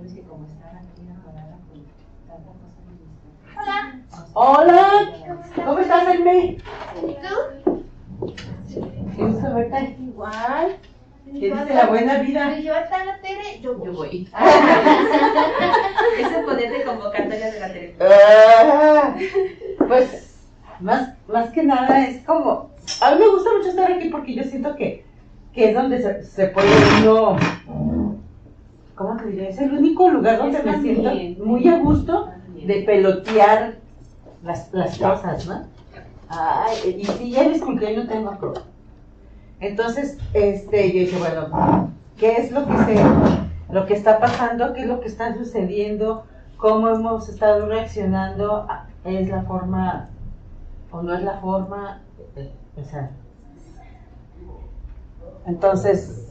Es que como están aquí enamorada con tanta cosa de vista. Hola, ¿cómo estás, Jaime? ¿Qué gusto verte? Igual. ¿Qué dice la buena vida? Yo hasta la tele, yo voy. Es el poder de convocatoria de la televisión. Pues, más que nada es como... A mí me gusta mucho estar aquí porque yo siento que es donde se puede uno... ¿Cómo te diré? Es el único lugar donde me siento muy a gusto de pelotear las cosas, ¿no? Ay, y si ya disculpé, no tengo problema. Entonces, yo dije, bueno, ¿qué es lo que está pasando? ¿Qué es lo que está sucediendo? ¿Cómo hemos estado reaccionando? ¿Es la forma o no es la forma? O sea, entonces,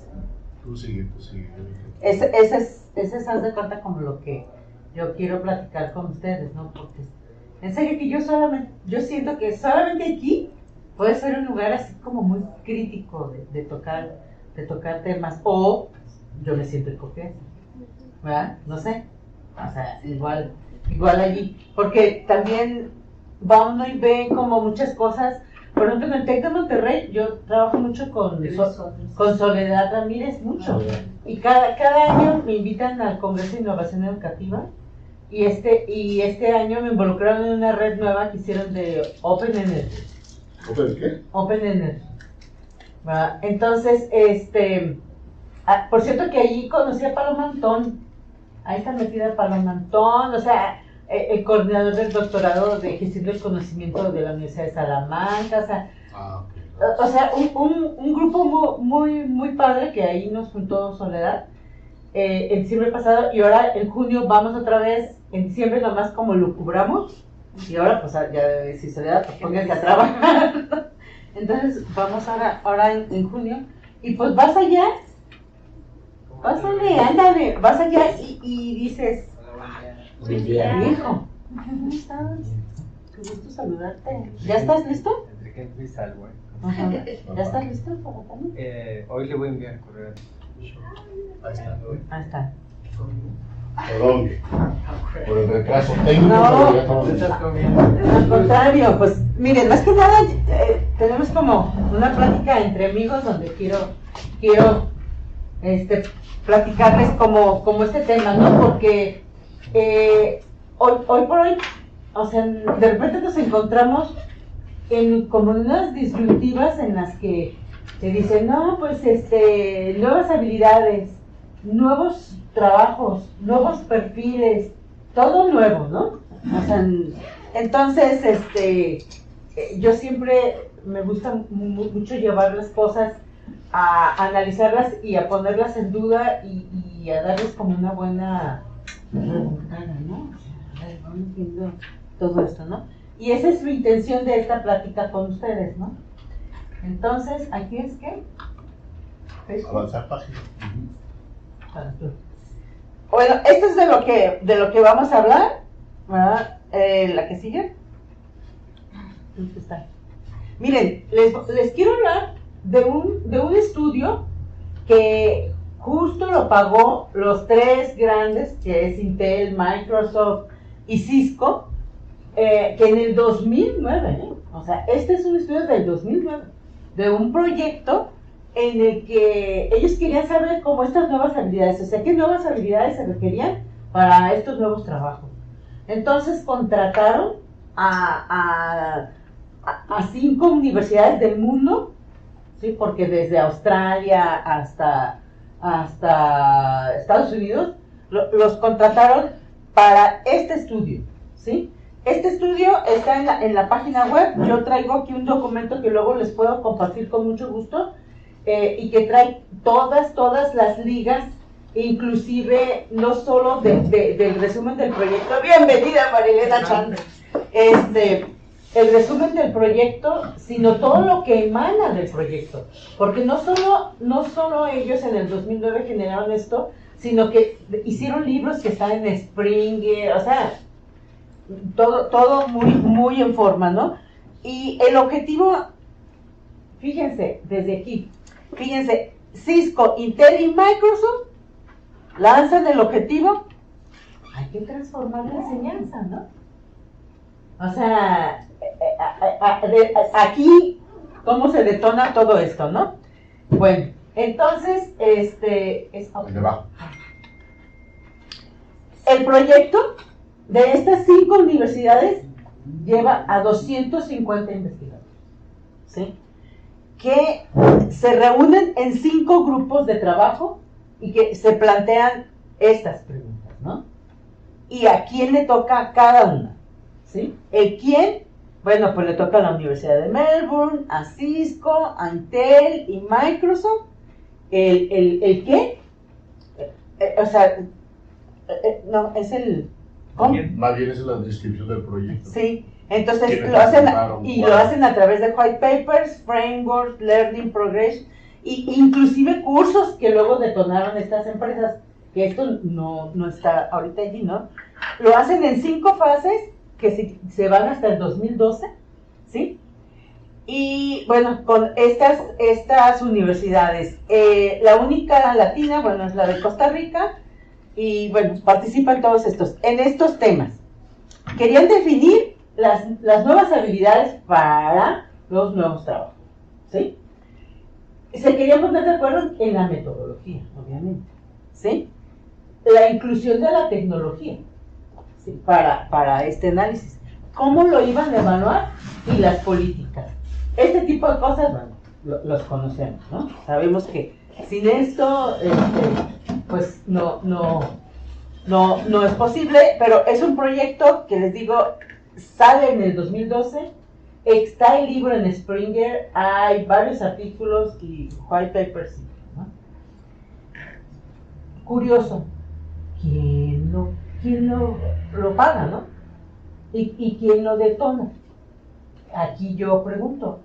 Tú sigue. ese es, haz de cuenta, como lo que yo quiero platicar con ustedes, ¿no? Porque en serio que yo siento que solamente aquí puede ser un lugar así como muy crítico de tocar temas, o yo me siento hipócrita, ¿verdad? No sé, o sea, igual allí, porque también va uno y ve como muchas cosas. Por ejemplo, en el TEC de Monterrey yo trabajo mucho con Soledad Ramírez, mucho, y cada año me invitan al Congreso de Innovación Educativa. Y este año me involucraron en una red nueva que hicieron de Open Energy. ¿Open qué? Open Energy. ¿Verdad? Entonces, por cierto que allí conocí a Paloma Antón. Ahí está metida Paloma Antón, o sea, el coordinador del doctorado de gestión del conocimiento de la Universidad de Salamanca, o sea, o sea, un grupo muy padre que ahí nos juntó Soledad. En diciembre pasado, y ahora en junio vamos otra vez, en diciembre nomás como lo cubramos, y ahora pues ya si Soledad, pues pónganse a trabajar. Entonces vamos ahora en junio, y pues vas allá, ándale, vas allá y dices, viejo, ¿cómo estás? Qué gusto saludarte. ¿Ya estás listo? Entre que entro y salgo, Ajá. ¿Ya estás listo para también? Hoy le voy a enviar correo. Ahí está. Perdón por el retraso técnico. No. Pero ya estamos ¿Qué listos. estás comiendo? Al contrario, pues miren, más que nada tenemos como una plática entre amigos donde quiero platicarles como este tema, ¿no? Porque hoy por hoy, o sea, de repente nos encontramos como en unas disyuntivas en las que te dicen, no, pues nuevas habilidades, nuevos trabajos, nuevos perfiles, todo nuevo, ¿no? O sea, entonces, yo siempre me gusta mucho llevar las cosas a analizarlas y a ponerlas en duda y a darles como una buena remontada, ¿no? O sea, a ver, vamos viendo todo esto, ¿no? Y esa es mi intención de esta plática con ustedes, ¿no? Entonces, ¿aquí es qué? Avanzar página. Bueno, esto es de lo que vamos a hablar, ¿verdad? La que sigue. ¿Dónde está? Miren, les quiero hablar de un estudio que justo lo pagó los tres grandes, que es Intel, Microsoft y Cisco, que en el 2009, o sea, este es un estudio del 2009, de un proyecto en el que ellos querían saber cómo estas nuevas habilidades, o sea, qué nuevas habilidades se requerían para estos nuevos trabajos. Entonces contrataron a 5 universidades del mundo, ¿sí? Porque desde Australia hasta Estados Unidos los contrataron para este estudio, ¿sí? Este estudio está en la página web. Yo traigo aquí un documento que luego les puedo compartir con mucho gusto, y que trae todas las ligas, inclusive no solo del resumen del proyecto. Bienvenida, Marilena Chandler. El resumen del proyecto, sino todo lo que emana del proyecto, porque no solo ellos en el 2009 generaron esto, sino que hicieron libros que están en Springer, o sea, todo muy en forma, ¿no? Y el objetivo, fíjense, desde aquí, Cisco, Intel y Microsoft lanzan el objetivo hay que transformar la enseñanza, ¿no? O sea, aquí, ¿cómo se detona todo esto, no? Bueno, entonces, Debajo. el proyecto de estas 5 universidades lleva a 250 investigadores, ¿sí? Que se reúnen en 5 grupos de trabajo y que se plantean estas preguntas, ¿no? Y a quién le toca a cada una, ¿sí? El quién, bueno, pues le toca a la Universidad de Melbourne, a Cisco, a Intel y Microsoft. El qué, o sea, no, es el ¿cómo? Más bien esa es la descripción del proyecto. Sí, entonces ¿Quiénes lo hacen, participaron? y ¿Cuál? lo hacen a través de white papers, frameworks, learning progression, y inclusive cursos que luego detonaron estas empresas, que esto no está ahorita allí, ¿no? Lo hacen en 5 fases que se van hasta el 2012, ¿sí? Y bueno, con estas universidades, la única latina, bueno, es la de Costa Rica, y bueno, participan todos en estos temas. Querían definir las nuevas habilidades para los nuevos trabajos, ¿sí? Se querían poner de acuerdo en la metodología, obviamente, ¿sí? La inclusión de la tecnología, ¿sí? Para este análisis. ¿Cómo lo iban a evaluar? Y las políticas. Este tipo de cosas, bueno, los conocemos, ¿no? Sabemos que sin esto, pues no es posible, pero es un proyecto que les digo, sale en el 2012, está el libro en Springer, hay varios artículos y white papers, ¿no? Curioso, ¿quién lo paga, no? ¿Y quién lo detona? Aquí yo pregunto,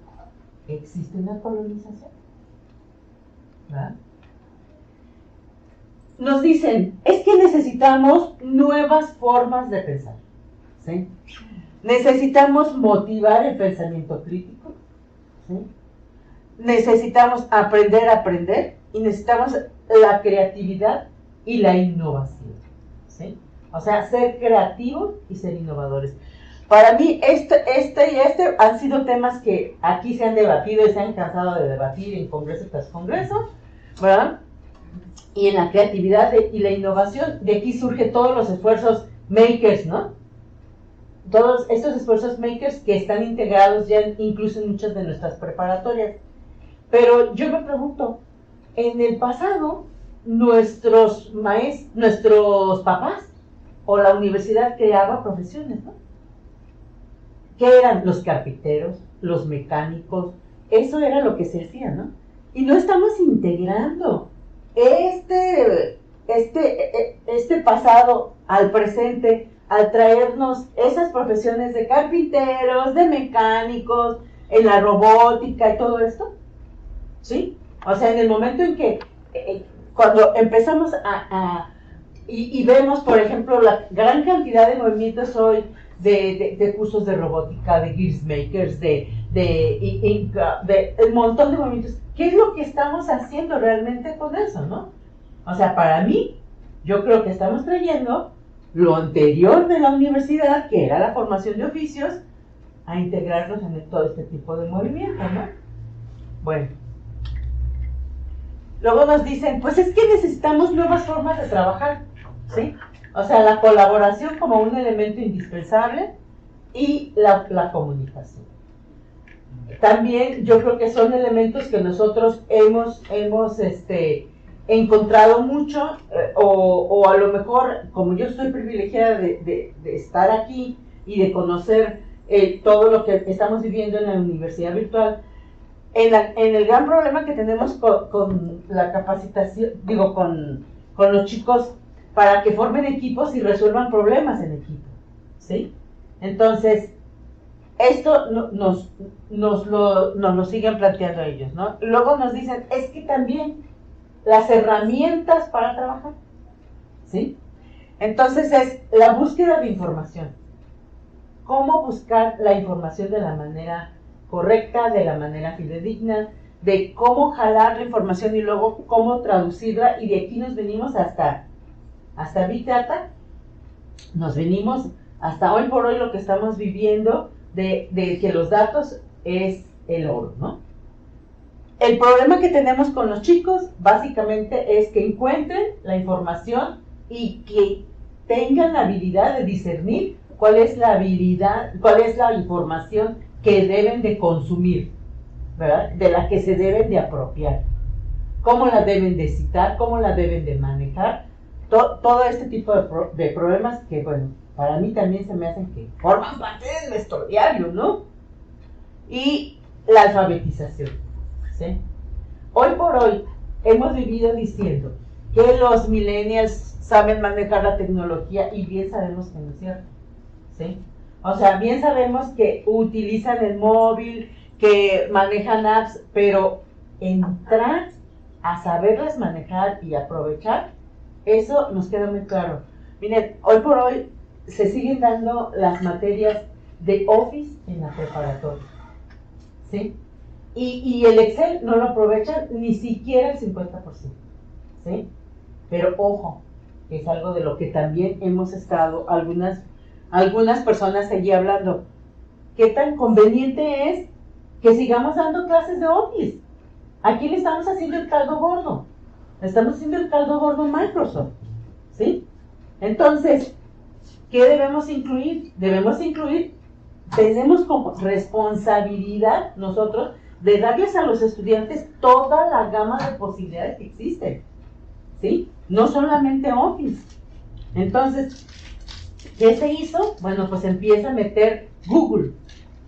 ¿existe una colonización? ¿Verdad? Nos dicen, es que necesitamos nuevas formas de pensar, ¿sí? Necesitamos motivar el pensamiento crítico, ¿sí? Necesitamos aprender a aprender y necesitamos la creatividad y la innovación, ¿sí? O sea, ser creativos y ser innovadores. Para mí, este han sido temas que aquí se han debatido y se han cansado de debatir en congreso tras congreso, ¿verdad? Y en la creatividad y la innovación, de aquí surgen todos los esfuerzos makers, ¿no? Todos estos esfuerzos makers que están integrados ya incluso en muchas de nuestras preparatorias. Pero yo me pregunto, en el pasado, nuestros papás o la universidad creaba profesiones, ¿no? ¿Qué eran? Los carpinteros, los mecánicos, eso era lo que se hacía, ¿no? Y no estamos integrando este pasado al presente, al traernos esas profesiones de carpinteros, de mecánicos, en la robótica y todo esto, ¿sí? O sea, en el momento en que, cuando empezamos y vemos, por ejemplo, la gran cantidad de movimientos hoy de cursos de robótica, de gears makers, de un montón de movimientos. ¿Qué es lo que estamos haciendo realmente con eso, no? O sea, para mí, yo creo que estamos trayendo lo anterior de la universidad, que era la formación de oficios, a integrarnos en todo este tipo de movimientos, ¿no? Bueno. Luego nos dicen, pues es que necesitamos nuevas formas de trabajar, ¿sí? O sea, la colaboración como un elemento indispensable y la comunicación. También yo creo que son elementos que nosotros hemos encontrado mucho, o a lo mejor, como yo soy privilegiada de estar aquí y de conocer todo lo que estamos viviendo en la universidad virtual, en el gran problema que tenemos con la capacitación, digo, con los chicos, para que formen equipos y resuelvan problemas en equipo, ¿sí? Entonces, esto nos lo siguen planteando ellos, ¿no? Luego nos dicen, es que también las herramientas para trabajar, ¿sí? Entonces es la búsqueda de información. ¿Cómo buscar la información de la manera correcta, de la manera fidedigna, de cómo jalar la información y luego cómo traducirla? Y de aquí nos venimos hasta Big Data nos venimos hasta hoy por hoy lo que estamos viviendo de que los datos es el oro, ¿no? El problema que tenemos con los chicos básicamente es que encuentren la información y que tengan la habilidad de discernir cuál es la información que deben de consumir, ¿verdad? De la que se deben de apropiar, cómo la deben de citar, cómo la deben de manejar, todo este tipo de problemas que, bueno, para mí también se me hacen que forman parte de nuestro diario, ¿no? Y la alfabetización, ¿sí? Hoy por hoy hemos vivido diciendo que los millennials saben manejar la tecnología y bien sabemos que no es cierto, ¿sí? O sea, bien sabemos que utilizan el móvil, que manejan apps, pero entrar a saberlas manejar y aprovechar, eso nos queda muy claro. Miren, hoy por hoy se siguen dando las materias de Office en la preparatoria, ¿sí? Y el Excel no lo aprovechan ni siquiera el 50%, ¿sí? Pero ojo, es algo de lo que también hemos estado algunas personas allí hablando. ¿Qué tan conveniente es que sigamos dando clases de Office? Aquí le estamos haciendo el caldo gordo. Le estamos haciendo el caldo gordo a Microsoft, ¿sí? Entonces, ¿qué debemos incluir? Tenemos como responsabilidad nosotros de darles a los estudiantes toda la gama de posibilidades que existen, ¿sí? No solamente Office. Entonces, ¿qué se hizo? Bueno, pues empieza a meter Google,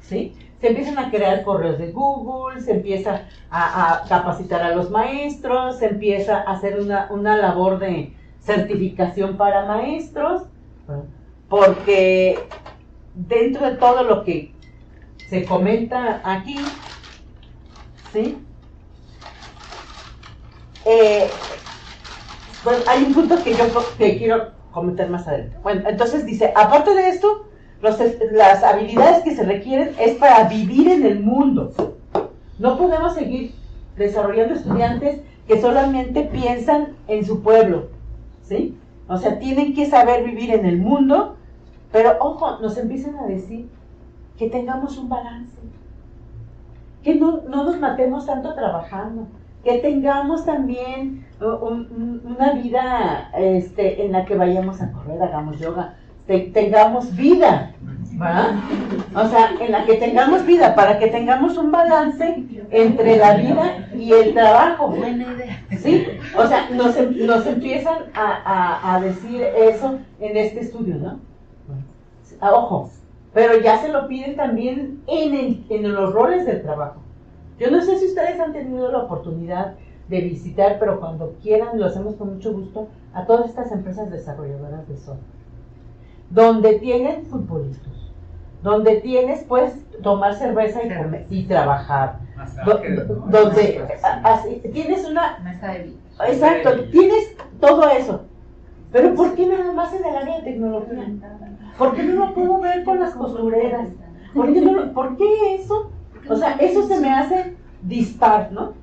¿sí? Se empiezan a crear correos de Google, se empieza a capacitar a los maestros, se empieza a hacer una labor de certificación para maestros, porque dentro de todo lo que se comenta aquí, ¿sí? Bueno, hay un punto que yo quiero comentar más adelante. Bueno, entonces dice, aparte de esto, las habilidades que se requieren es para vivir en el mundo. No podemos seguir desarrollando estudiantes que solamente piensan en su pueblo, ¿sí? O sea, tienen que saber vivir en el mundo, pero ojo, nos empiezan a decir que tengamos un balance, que no nos matemos tanto trabajando, que tengamos también una vida en la que vayamos a correr, hagamos yoga, tengamos vida, ¿verdad? O sea, en la que tengamos vida, para que tengamos un balance entre la vida y el trabajo. Buena idea. ¿Sí? O sea, nos empiezan a decir eso en este estudio, ¿no? Ojo, pero ya se lo piden también en los roles del trabajo. Yo no sé si ustedes han tenido la oportunidad de visitar, pero cuando quieran lo hacemos con mucho gusto, a todas estas empresas desarrolladoras de software, donde tienen futbolitos, donde puedes tomar cerveza y comer y trabajar, donde tienes una mesa de vida. exacto, tienes todo eso. Pero ¿por qué nada más en el área de tecnología? ¿Por qué no lo puedo ver con las costureras? ¿Por qué eso? O sea, eso se me hace dispar, ¿no?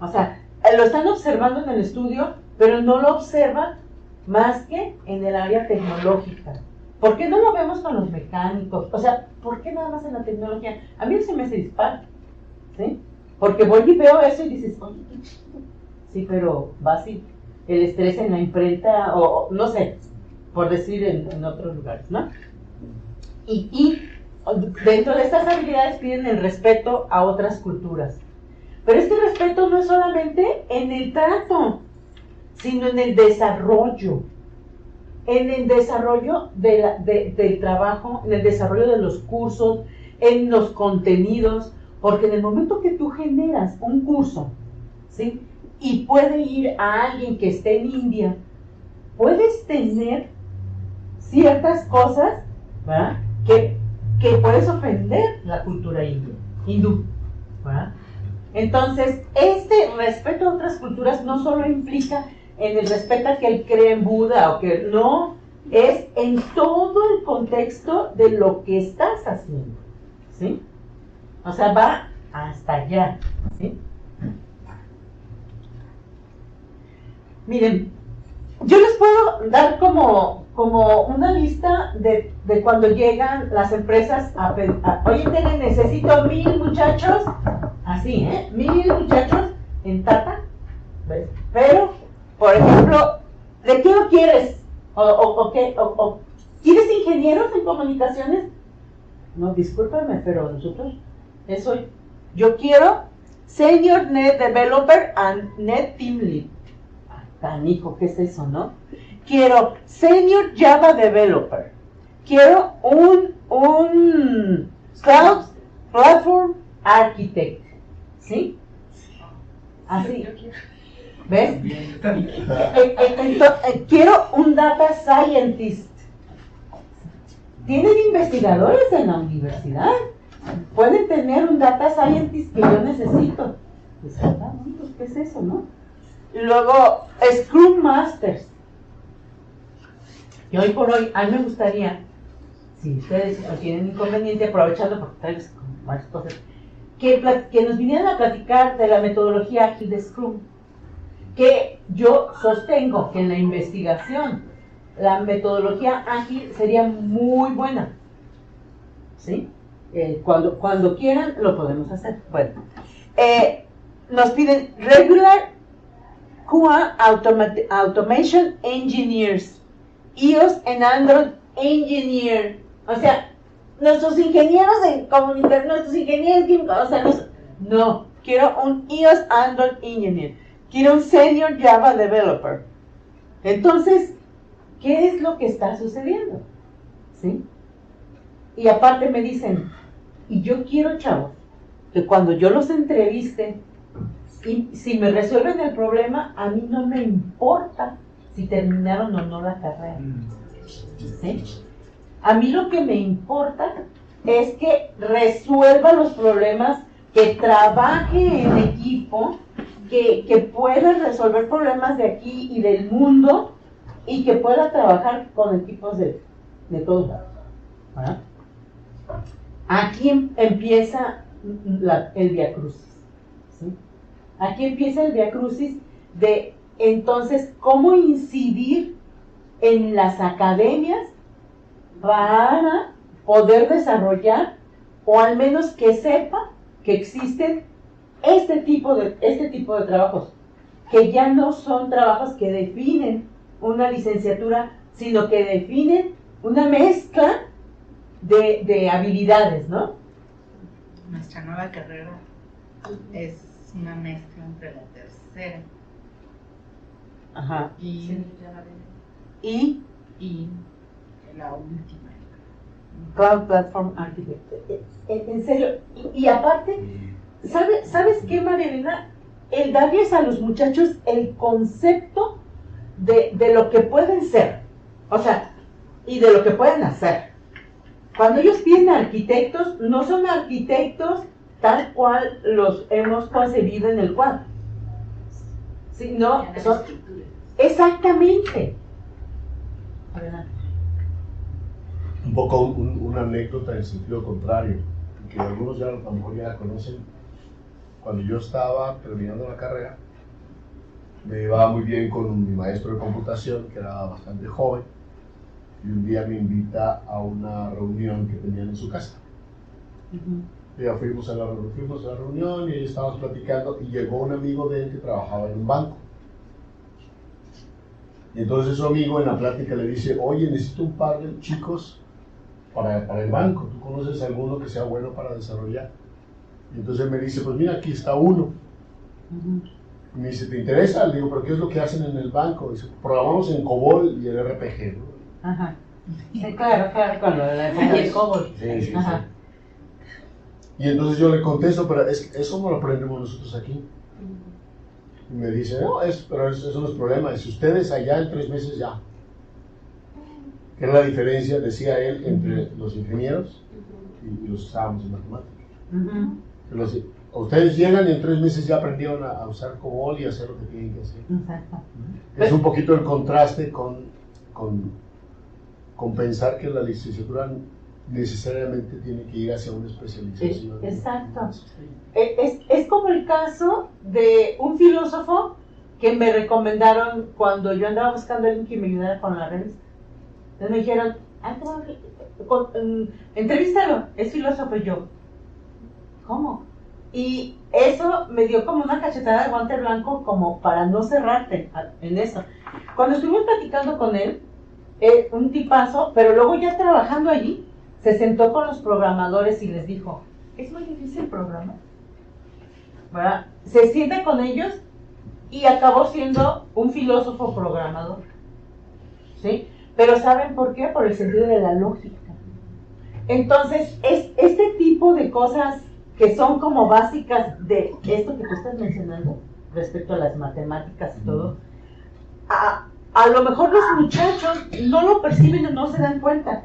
O sea, lo están observando en el estudio, pero no lo observan más que en el área tecnológica. ¿Por qué no lo vemos con los mecánicos? O sea, ¿por qué nada más en la tecnología? A mí se me hace dispar, ¿sí? Porque voy y veo eso y dices, oye, qué chido. Sí, pero va así. El estrés en la imprenta, o no sé, por decir en otros lugares, ¿no? Y dentro de estas habilidades piden el respeto a otras culturas. Pero este respeto no es solamente en el trato, sino en el desarrollo. En el desarrollo del trabajo, en el desarrollo de los cursos, en los contenidos, porque en el momento que tú generas un curso, ¿sí? Y puede ir a alguien que esté en India, puedes tener ciertas cosas, ¿verdad? Que puedes ofender la cultura hindú, ¿verdad? Entonces, este respeto a otras culturas no solo implica en el respeto a que él cree en Buda o que no, es en todo el contexto de lo que estás haciendo, ¿sí? O sea, va hasta allá, ¿sí? Miren, yo les puedo dar como como una lista de cuando llegan las empresas a pedir, oye, necesito 1000 muchachos, así, 1000 muchachos en Tata, ¿ves? Pero, por ejemplo, ¿de qué lo quieres? ¿O quieres ingenieros en comunicaciones? No, discúlpame, pero nosotros, yo quiero Senior Net Developer and Net Team Lead. Canijo, ¿qué es eso, no? Quiero Senior Java Developer. Quiero un Cloud Platform Architect. ¿Sí? Así. ¿Ves? Quiero un Data Scientist. ¿Tienen investigadores en la universidad? Pueden tener un Data Scientist que yo necesito. Pues, ¿qué es eso, no? Y luego, Scrum Masters. Y hoy por hoy, a mí me gustaría, si ustedes no tienen inconveniente, aprovechando porque tal vez con varias cosas, que nos vinieran a platicar de la metodología ágil de Scrum, que yo sostengo que en la investigación la metodología ágil sería muy buena, ¿sí? Cuando quieran lo podemos hacer. Bueno, nos piden Regular QA Automation Engineers, iOS and Android Engineer, o sea, nuestros ingenieros en comunicación, nuestros ingenieros químicos, o sea, no, quiero un iOS Android Engineer, quiero un Senior Java Developer. Entonces, ¿qué es lo que está sucediendo? ¿Sí? Y aparte me dicen, y yo quiero, chavos, que cuando yo los entreviste, y si me resuelven el problema, a mí no me importa si terminaron o no la carrera. ¿Sí? A mí lo que me importa es que resuelva los problemas, que trabaje en equipo, que pueda resolver problemas de aquí y del mundo, y que pueda trabajar con equipos de todos lados. ¿Ah? Aquí empieza el viacrucis. ¿Sí? Aquí empieza el viacrucis de, entonces, cómo incidir en las academias para poder desarrollar, o al menos que sepa que existen este tipo de trabajos, que ya no son trabajos que definen una licenciatura, sino que definen una mezcla de habilidades, ¿no? Nuestra nueva carrera es una mezcla entre la tercera Ajá. y la última. Cloud Platform Architect. En serio. Y aparte, ¿sabes qué, María Elena? El darles a los muchachos el concepto de lo que pueden ser, o sea, y de lo que pueden hacer. Cuando ellos piden arquitectos, no son arquitectos tal cual los hemos concebido en el cuadro, sino son exactamente. Adelante. Un poco una anécdota en sentido contrario, que algunos ya a lo mejor ya la conocen. Cuando yo estaba terminando la carrera, me llevaba muy bien con mi maestro de computación, que era bastante joven, y un día me invita a una reunión que tenían en su casa. Y ya fuimos a la reunión y estábamos platicando, y llegó un amigo de él que trabajaba en un banco. Y entonces su amigo en la plática le dice, oye, necesito un par de chicos para el banco, ¿tú conoces alguno que sea bueno para desarrollar? Y entonces me dice, pues mira, aquí está uno. Y me dice, ¿te interesa? Le digo, ¿pero qué es lo que hacen en el banco? Dice, programamos en COBOL y en RPG, ¿no? Ajá. Sí, claro, con lo de la época de COBOL. Sí. Ajá. Y entonces yo le contesto, pero eso no lo aprendemos nosotros aquí. Y me dice, no, pero eso no es problema, si ustedes allá en 3 meses ya. ¿Qué es la diferencia, decía él, entre los ingenieros y los que estábamos en matemáticas? Ustedes llegan y en 3 meses ya aprendieron a usar COBOL y a hacer lo que tienen que hacer. Exacto. Es un poquito el contraste con pensar que la licenciatura necesariamente tiene que ir hacia una especialización. Exacto. Es como el caso de un filósofo que me recomendaron cuando yo andaba buscando a alguien que me ayudara con la revista. Entonces me dijeron, entrevístalo, es filósofo. Y yo, ¿cómo? Y eso me dio como una cachetada de guante blanco como para no cerrarte en eso. Cuando estuvimos platicando con él, un tipazo, pero luego ya trabajando allí, se sentó con los programadores y les dijo, es muy difícil programar, ¿verdad? Se sienta con ellos y acabó siendo un filósofo programador, ¿sí? Pero ¿saben por qué? Por el sentido de la lógica. Entonces, es este tipo de cosas que son como básicas de esto que tú estás mencionando, respecto a las matemáticas y todo, a lo mejor los muchachos no lo perciben o no se dan cuenta.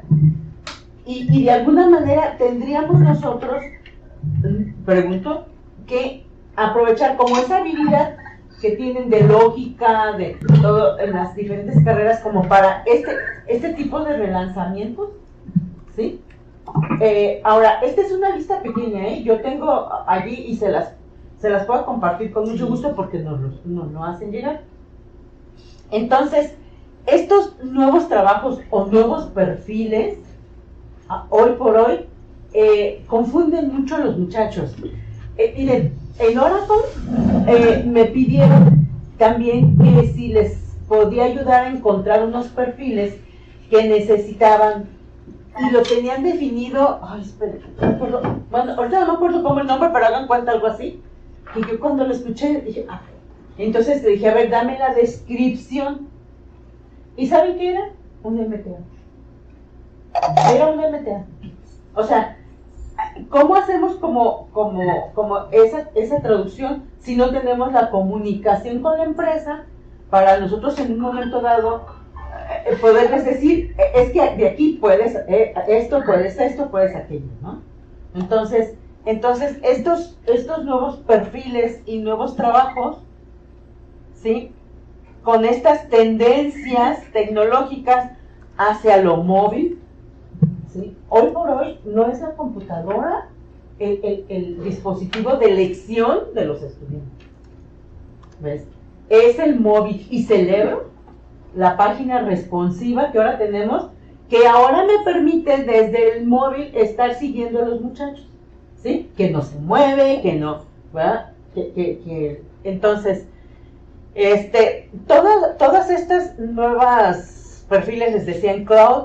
Y de alguna manera tendríamos nosotros, pregunto, que aprovechar como esa habilidad que tienen de lógica, de todo en las diferentes carreras, como para este tipo de relanzamientos, ¿sí? Ahora, esta es una lista pequeña, ¿eh? Yo tengo allí y se las puedo compartir con mucho gusto porque nos hacen llegar. Entonces, estos nuevos trabajos o nuevos perfiles, hoy por hoy, confunden mucho a los muchachos. Miren, en Oracle me pidieron también que si les podía ayudar a encontrar unos perfiles que necesitaban y lo tenían definido, ay, esperen, no me acuerdo, bueno, ahorita no me acuerdo cómo el nombre, pero hagan cuenta algo así, y yo cuando lo escuché dije, entonces le dije, a ver, dame la descripción, ¿y saben qué era? Un MTA. Era un MTA. O sea, ¿cómo hacemos como esa traducción si no tenemos la comunicación con la empresa para nosotros en un momento dado poderles decir, es que de aquí puedes esto, puedes aquello, ¿no? Entonces estos nuevos perfiles y nuevos trabajos, ¿sí? Con estas tendencias tecnológicas hacia lo móvil, ¿sí? Hoy por hoy no es la computadora el dispositivo de elección de los estudiantes, ¿ves? Es el móvil, y celebro la página responsiva que ahora tenemos, que ahora me permite desde el móvil estar siguiendo a los muchachos, ¿sí? Que no se mueve, que no, ¿verdad? Entonces, todas estas nuevas perfiles les decía en cloud,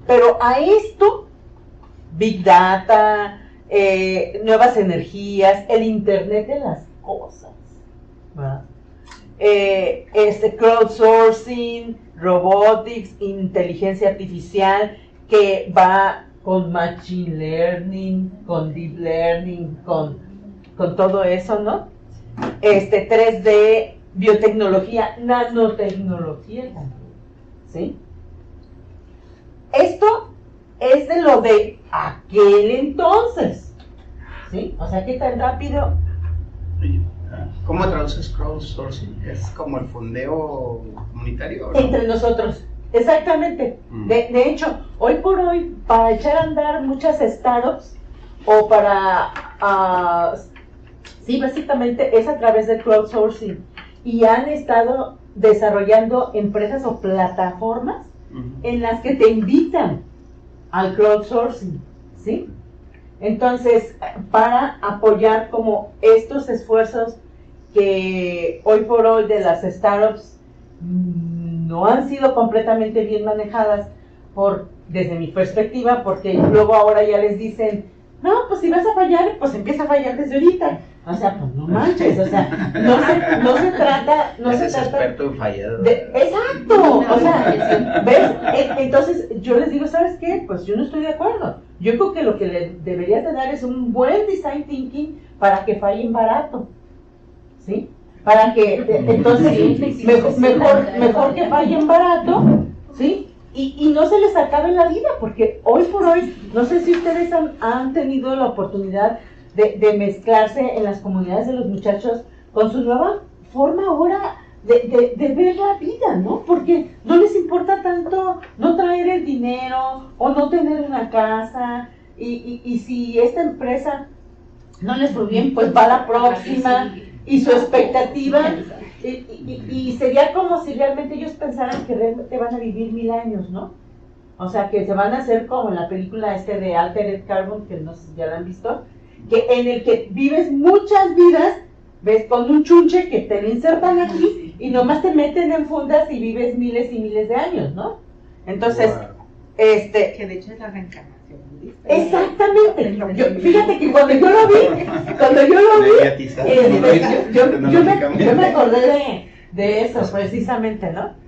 pero a esto, Big Data, nuevas energías, el Internet de las cosas, ¿verdad? Crowdsourcing, robotics, inteligencia artificial, que va con machine learning, con deep learning, con todo eso, ¿no? 3D, biotecnología, nanotecnología también, ¿sí? Esto es de lo de aquel entonces, ¿sí? O sea, ¿qué tan rápido? ¿Cómo traduces crowdsourcing? ¿Es como el fondeo comunitario? ¿O no? Entre nosotros, exactamente. De hecho, hoy por hoy, para echar a andar muchas startups, o para, sí, básicamente es a través del crowdsourcing, y han estado desarrollando empresas o plataformas en las que te invitan al crowdsourcing, ¿sí? Entonces, para apoyar como estos esfuerzos que hoy por hoy de las startups no han sido completamente bien manejadas desde mi perspectiva, porque luego ahora ya les dicen, no, pues si vas a fallar, pues empieza a fallar desde ahorita. O sea, pues no manches, o sea, no se trata... experto en fallar. Exacto, o sea, ¿ves? Entonces yo les digo, ¿sabes qué? Pues yo no estoy de acuerdo. Yo creo que lo que le deberías de dar es un buen design thinking para que fallen barato, ¿sí? Para que, entonces, mejor que fallen barato, ¿sí? Y no se les acabe la vida, porque hoy por hoy, no sé si ustedes han tenido la oportunidad de mezclarse en las comunidades de los muchachos con su nueva forma ahora de ver la vida, ¿no? Porque no les importa tanto no traer el dinero o no tener una casa, y si esta empresa no les fue bien, pues va a la próxima, y su expectativa Y sería como si realmente ellos pensaran que realmente van a vivir 1000 años, ¿no? O sea, que se van a hacer como en la película de Altered Carbon, que no sé si ya la han visto, que en el que vives muchas vidas, ves, con un chunche que te lo insertan aquí y nomás te meten en fundas y vives miles y miles de años, ¿no? Entonces, Que de hecho es la reencarnación budista. exactamente. Fíjate que cuando yo lo vi, Mediatizar. yo me acordé de eso precisamente, ¿no?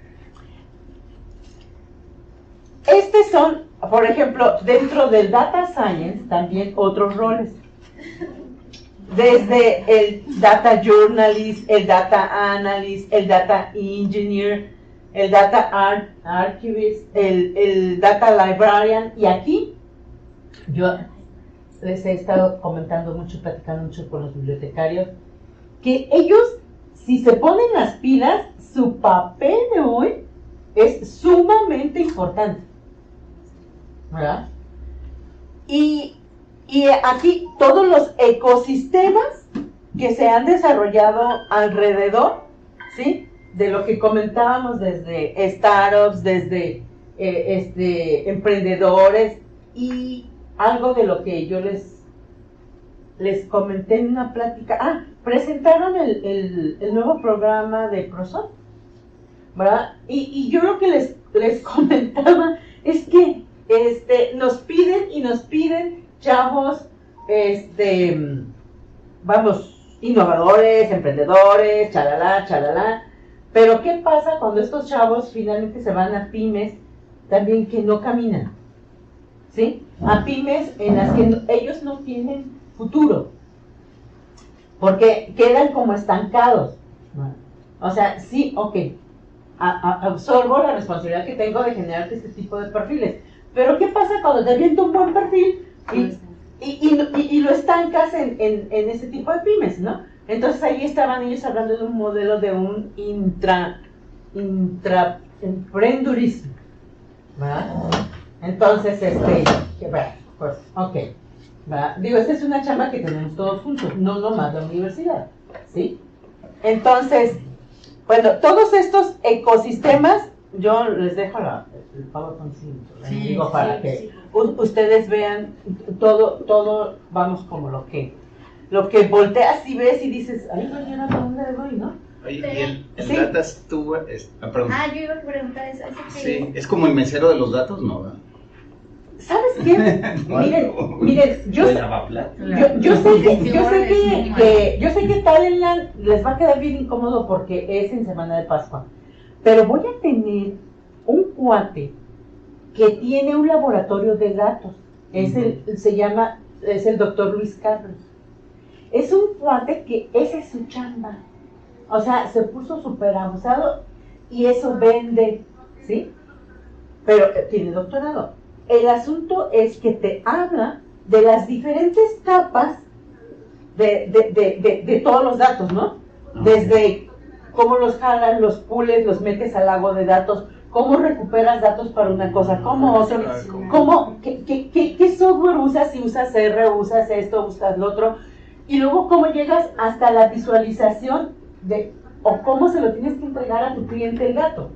Estos son, por ejemplo, dentro del Data Science también otros roles. Desde el Data Journalist, el Data Analyst, el Data Engineer, el Data Archivist, el Data Librarian. Y aquí yo les he estado comentando mucho, platicando mucho con los bibliotecarios, que ellos, si se ponen las pilas, su papel de hoy es sumamente importante, ¿verdad? Y aquí todos los ecosistemas que se han desarrollado alrededor, ¿sí? De lo que comentábamos desde startups, desde emprendedores, y algo de lo que yo les comenté en una plática. Presentaron el nuevo programa de ProSoft, ¿verdad? Y yo lo que les comentaba es que nos piden chavos, vamos, innovadores, emprendedores, chalala. Pero ¿qué pasa cuando estos chavos finalmente se van a pymes también que no caminan? ¿Sí? A pymes en las que ellos no tienen futuro, porque quedan como estancados. O sea, sí, ok, absorbo la responsabilidad que tengo de generar este tipo de perfiles, pero ¿qué pasa cuando te avienta un buen perfil y lo estancas en ese tipo de pymes, ¿no? Entonces ahí estaban ellos hablando de un modelo de un intraemprendurismo, ¿verdad? Entonces, pues, ok, ¿verdad? Digo, esta es una chamba que tenemos todos juntos, no nomás la universidad, ¿sí? Entonces, bueno, todos estos ecosistemas, yo les dejo el PowerPoint, digo, para que ustedes vean todo, vamos, como lo que volteas y ves y dices, ay, mañana ¿para dónde voy, no? Oye, y el Sí. Data Steward, perdón. Yo iba a preguntar eso. Sí, es como el mesero de los datos, ¿no? ¿Verdad? ¿Sabes qué? Miren, yo sé que Talentland les va a quedar bien incómodo porque es en Semana de Pascua, pero voy a tener un cuate que tiene un laboratorio de datos, es el doctor Luis Carlos. Es un cuate que ese es su chamba, o sea, se puso súper abusado y eso vende, ¿sí? Pero tiene doctorado. El asunto es que te habla de las diferentes capas de todos los datos, ¿no? Desde cómo los jalas, los pules, los metes al lago de datos, cómo recuperas datos para una cosa, qué software usas, si usas R, usas esto, usas lo otro, y luego cómo llegas hasta la visualización o cómo se lo tienes que entregar a tu cliente el dato.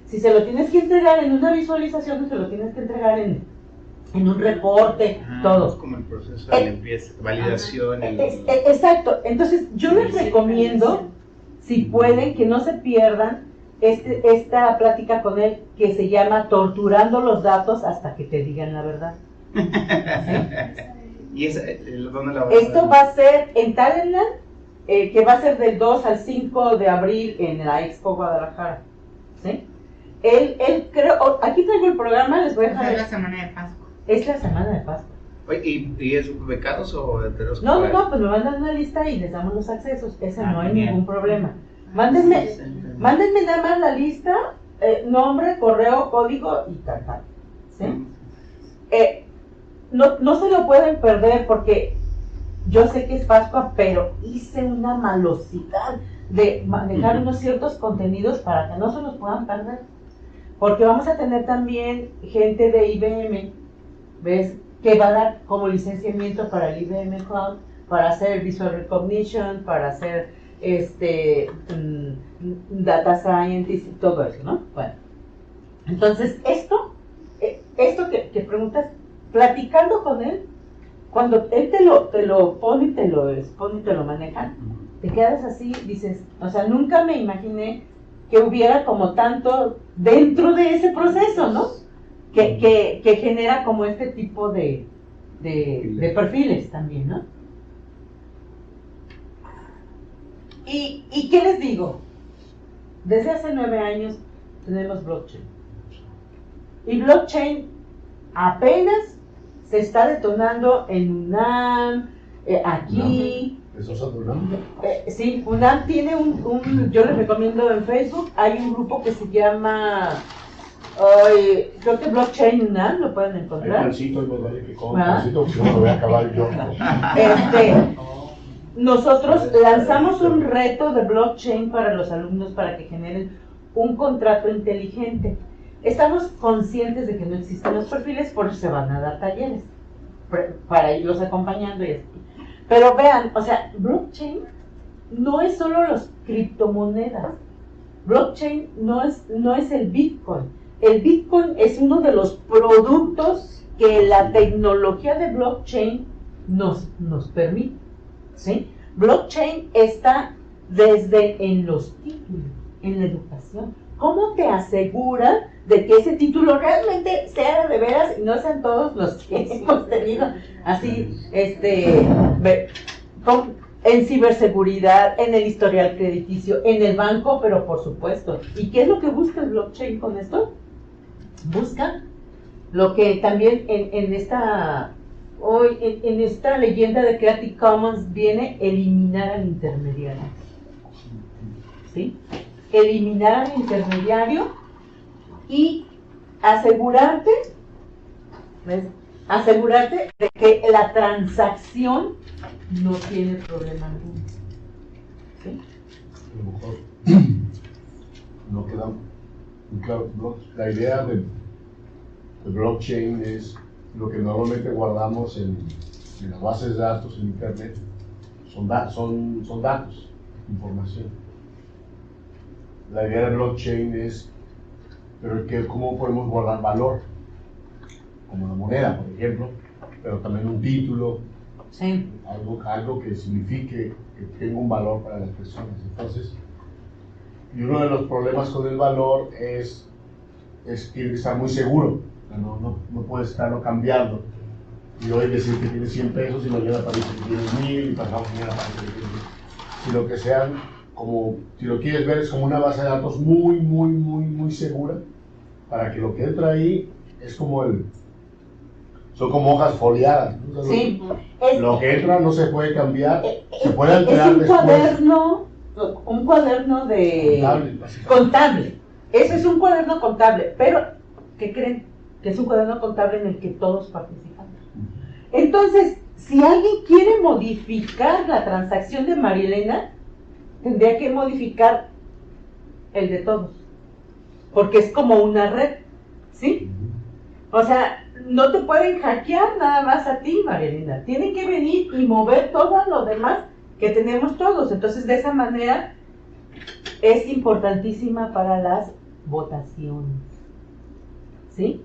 Si se lo tienes que entregar en una visualización o se lo tienes que entregar en un reporte, todo. Es como el proceso de limpieza, validación. Exacto. Entonces, yo les recomiendo, si pueden, que no se pierdan esta plática con él que se llama Torturando los datos hasta que te digan la verdad. ¿Y dónde la vas Esto va a ser en Talentland, que va a ser del 2 al 5 de abril en la Expo Guadalajara. ¿Sí? Él creo, aquí traigo el programa, les voy a dejar. Es la semana de Pascua. Es la semana de Pascua. Oye, ¿y es becados o heteros? No, pues me mandan una lista y les damos los accesos, ese no hay bien. ningún problema. Mándenme nada más la lista, nombre, correo, código y tal. ¿Sí? No se lo pueden perder porque yo sé que es Pascua, pero hice una malosidad de manejar unos ciertos contenidos para que no se los puedan perder. Porque vamos a tener también gente de IBM, ¿ves? Que va a dar como licenciamiento para el IBM Cloud, para hacer Visual Recognition, para hacer data scientist y todo eso, ¿no? Bueno, entonces esto que preguntas, platicando con él, cuando él te lo pone y te lo expone y te lo maneja, te quedas así, dices, o sea, nunca me imaginé que hubiera como tanto dentro de ese proceso, ¿no? Que genera como este tipo de perfiles también, ¿no? ¿Y qué les digo? Desde hace 9 años tenemos blockchain. Y blockchain apenas se está detonando en UNAM, aquí. ¿Eso es UNAM? Sí, UNAM tiene yo les recomiendo en Facebook, hay un grupo que se llama, creo que Blockchain UNAM, lo pueden Hay encontrar. pancito y más vale que coma pancito, porque no lo voy a acabar yo. Nosotros lanzamos un reto de blockchain para los alumnos para que generen un contrato inteligente. Estamos conscientes de que no existen los perfiles, por eso se van a dar talleres para irlos acompañando y así. Pero vean, o sea, blockchain no es solo las criptomonedas. Blockchain no es el Bitcoin. El Bitcoin es uno de los productos que la tecnología de blockchain nos permite, ¿sí? Blockchain está desde en los títulos, en la educación. ¿Cómo te asegura de que ese título realmente sea de veras y no sean todos los que hemos tenido así, en ciberseguridad, en el historial crediticio, en el banco, pero por supuesto? ¿Y qué es lo que busca el blockchain con esto? Busca lo que también en esta leyenda de Creative Commons viene: eliminar al intermediario. ¿Sí? Eliminar al intermediario y asegurarte de que la transacción no tiene problema alguno. ¿Sí? A lo mejor no queda muy claro. La idea de blockchain es lo que normalmente guardamos en las bases de datos en internet. Son datos, información. La idea de blockchain es, ¿cómo podemos guardar valor? Como una moneda, por ejemplo, pero también un título, Sí. algo que signifique que tenga un valor para las personas. Entonces, y uno de los problemas con el valor es que tiene que estar muy seguro. No puedes estarlo cambiando. Y hoy decir que tienes 100 pesos y mañana parece que tienes 1000 y pasado mañana parece que tienes 1000. Sino que sean como, si lo quieres ver, es como una base de datos muy, muy, muy, muy segura, para que lo que entra ahí es como son como hojas foliadas, ¿no? O sea, Sí. Lo que entra no se puede cambiar, se puede Es alterar después. un cuaderno Contable, básicamente. contable. Ese es un cuaderno contable, pero ¿qué creen? Que es un cuaderno contable en el que todos participamos. Entonces, si alguien quiere modificar la transacción de Marielena, tendría que modificar el de todos, porque es como una red, ¿sí? O sea, no te pueden hackear nada más a ti, Marielena. Tienen que venir y mover todo lo demás que tenemos todos. Entonces, de esa manera, es importantísima para las votaciones, ¿sí?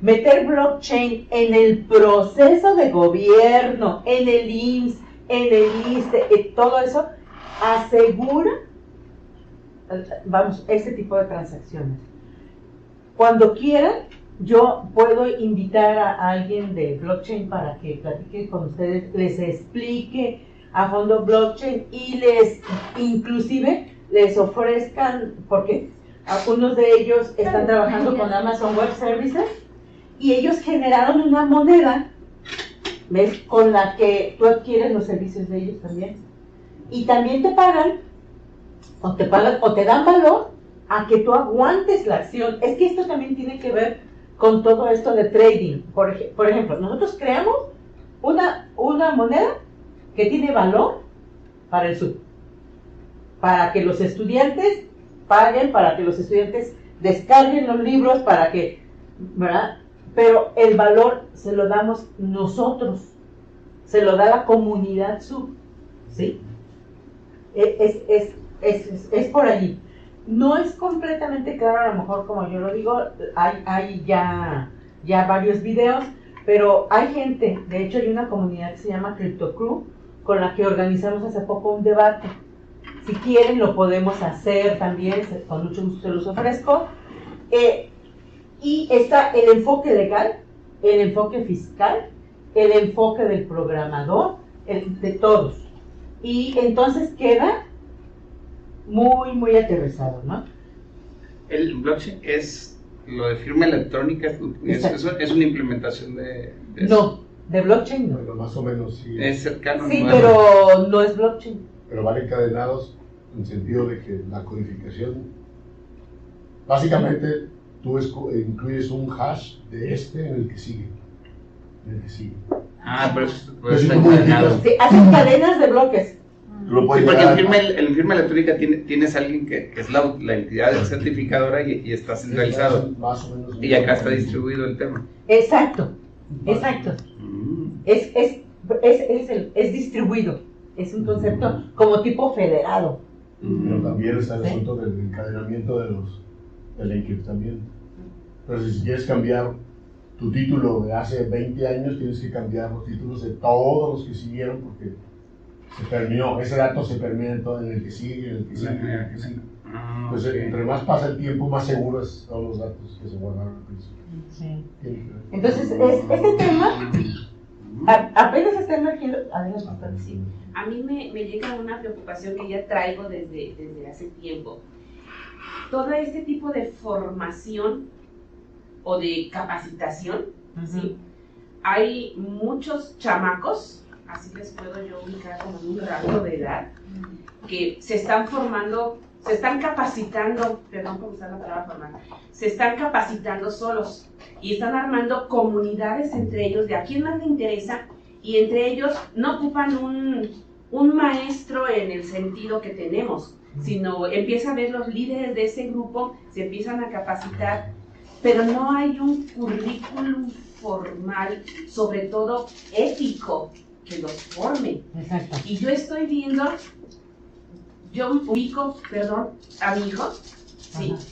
Meter blockchain en el proceso de gobierno, en el IMSS, en el ISSSTE, todo eso asegura, ese tipo de transacciones. Cuando quieran, yo puedo invitar a alguien de blockchain para que platique con ustedes, les explique a fondo blockchain y inclusive les ofrezcan, porque algunos de ellos están trabajando con Amazon Web Services y ellos generaron una moneda, ¿ves?, con la que tú adquieres los servicios de ellos también. Y también te pagan o te dan valor a que tú aguantes la acción. Es que esto también tiene que ver con todo esto de trading. Por ejemplo, nosotros creamos una moneda que tiene valor para el sub, para que los estudiantes paguen, para que los estudiantes descarguen los libros, para que, ¿verdad? Pero el valor se lo damos nosotros, se lo da la comunidad sub, ¿sí? Es por allí. No es completamente claro, a lo mejor como yo lo digo, hay ya varios videos, pero hay gente, de hecho hay una comunidad que se llama Crypto Crew, con la que organizamos hace poco un debate. Si quieren lo podemos hacer también, con mucho gusto se los ofrezco. Y está el enfoque legal, el enfoque fiscal, el enfoque del programador, de todos. Y entonces queda muy aterrizado, ¿no? El blockchain es lo de firma electrónica, es una implementación de eso. No, de blockchain no. Bueno, más o menos sí. Es cercano. Sí, ¿no? pero no es blockchain. Pero van encadenados en el sentido de que la codificación, básicamente tú incluyes un hash de en el que sigue. Ah, pero eso Pues está sí, como encadenado. dijiste. Sí, hacen cadenas de bloques. Tú lo Sí, puedes porque llegar en firma electrónica tienes a alguien que es la entidad certificadora y está centralizado. más o menos. Y acá está distribuido el tema. Exacto. Mm. Es distribuido. Es un concepto como tipo federado. Pero también está el Sí. asunto del encadenamiento del encriptamiento. Entonces, si quieres cambiar tu título de hace 20 años, tienes que cambiar los títulos de todos los que siguieron porque se terminó, ese dato se permite en todo, en el que sigue, en el que sigue, en el que sigue. Ah, Entonces, ok. entre más pasa el tiempo, más seguros son los datos que se guardaron al principio. Sí. Tiene que ver. Entonces, este tema apenas está emergiendo. Adelante, Pati, sí. A mí me llega una preocupación que ya traigo desde hace tiempo. Todo este tipo de formación o de capacitación, ¿sí? Hay muchos chamacos, así les puedo yo ubicar como en un rango de edad, que se están formando, se están capacitando, perdón por usar la palabra formar, se están capacitando solos y están armando comunidades entre ellos de a quién más le interesa, y entre ellos no ocupan un maestro en el sentido que tenemos, sino empieza a ver los líderes de ese grupo, se empiezan a capacitar, pero no hay un currículum formal, sobre todo ético, que los forme. Exacto. Y yo estoy viendo, yo ubico, perdón, a mi hijo, sí, Ajá.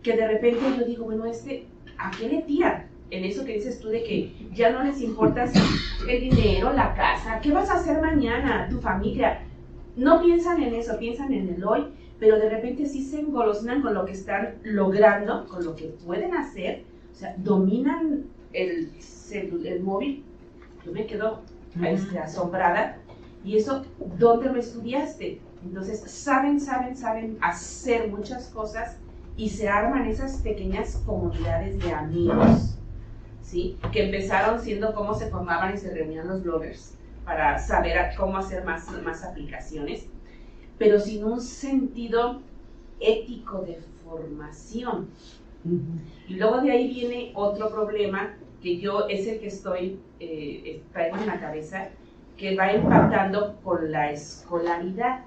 que de repente yo digo, bueno, ¿a qué le tira? En eso que dices tú de que ya no les importa el dinero, la casa, ¿qué vas a hacer mañana, tu familia? No piensan en eso, piensan en el hoy, pero de repente sí se engolosinan con lo que están logrando, con lo que pueden hacer, o sea, dominan el móvil. Yo me quedo asombrada. Y eso, ¿dónde lo estudiaste? Entonces, saben hacer muchas cosas y se arman esas pequeñas comunidades de amigos, ¿sí? Que empezaron siendo cómo se formaban y se reunían los bloggers para saber cómo hacer más aplicaciones, pero sin un sentido ético de formación. Y luego de ahí viene otro problema que yo es el que traigo en la cabeza, que va impactando con la escolaridad.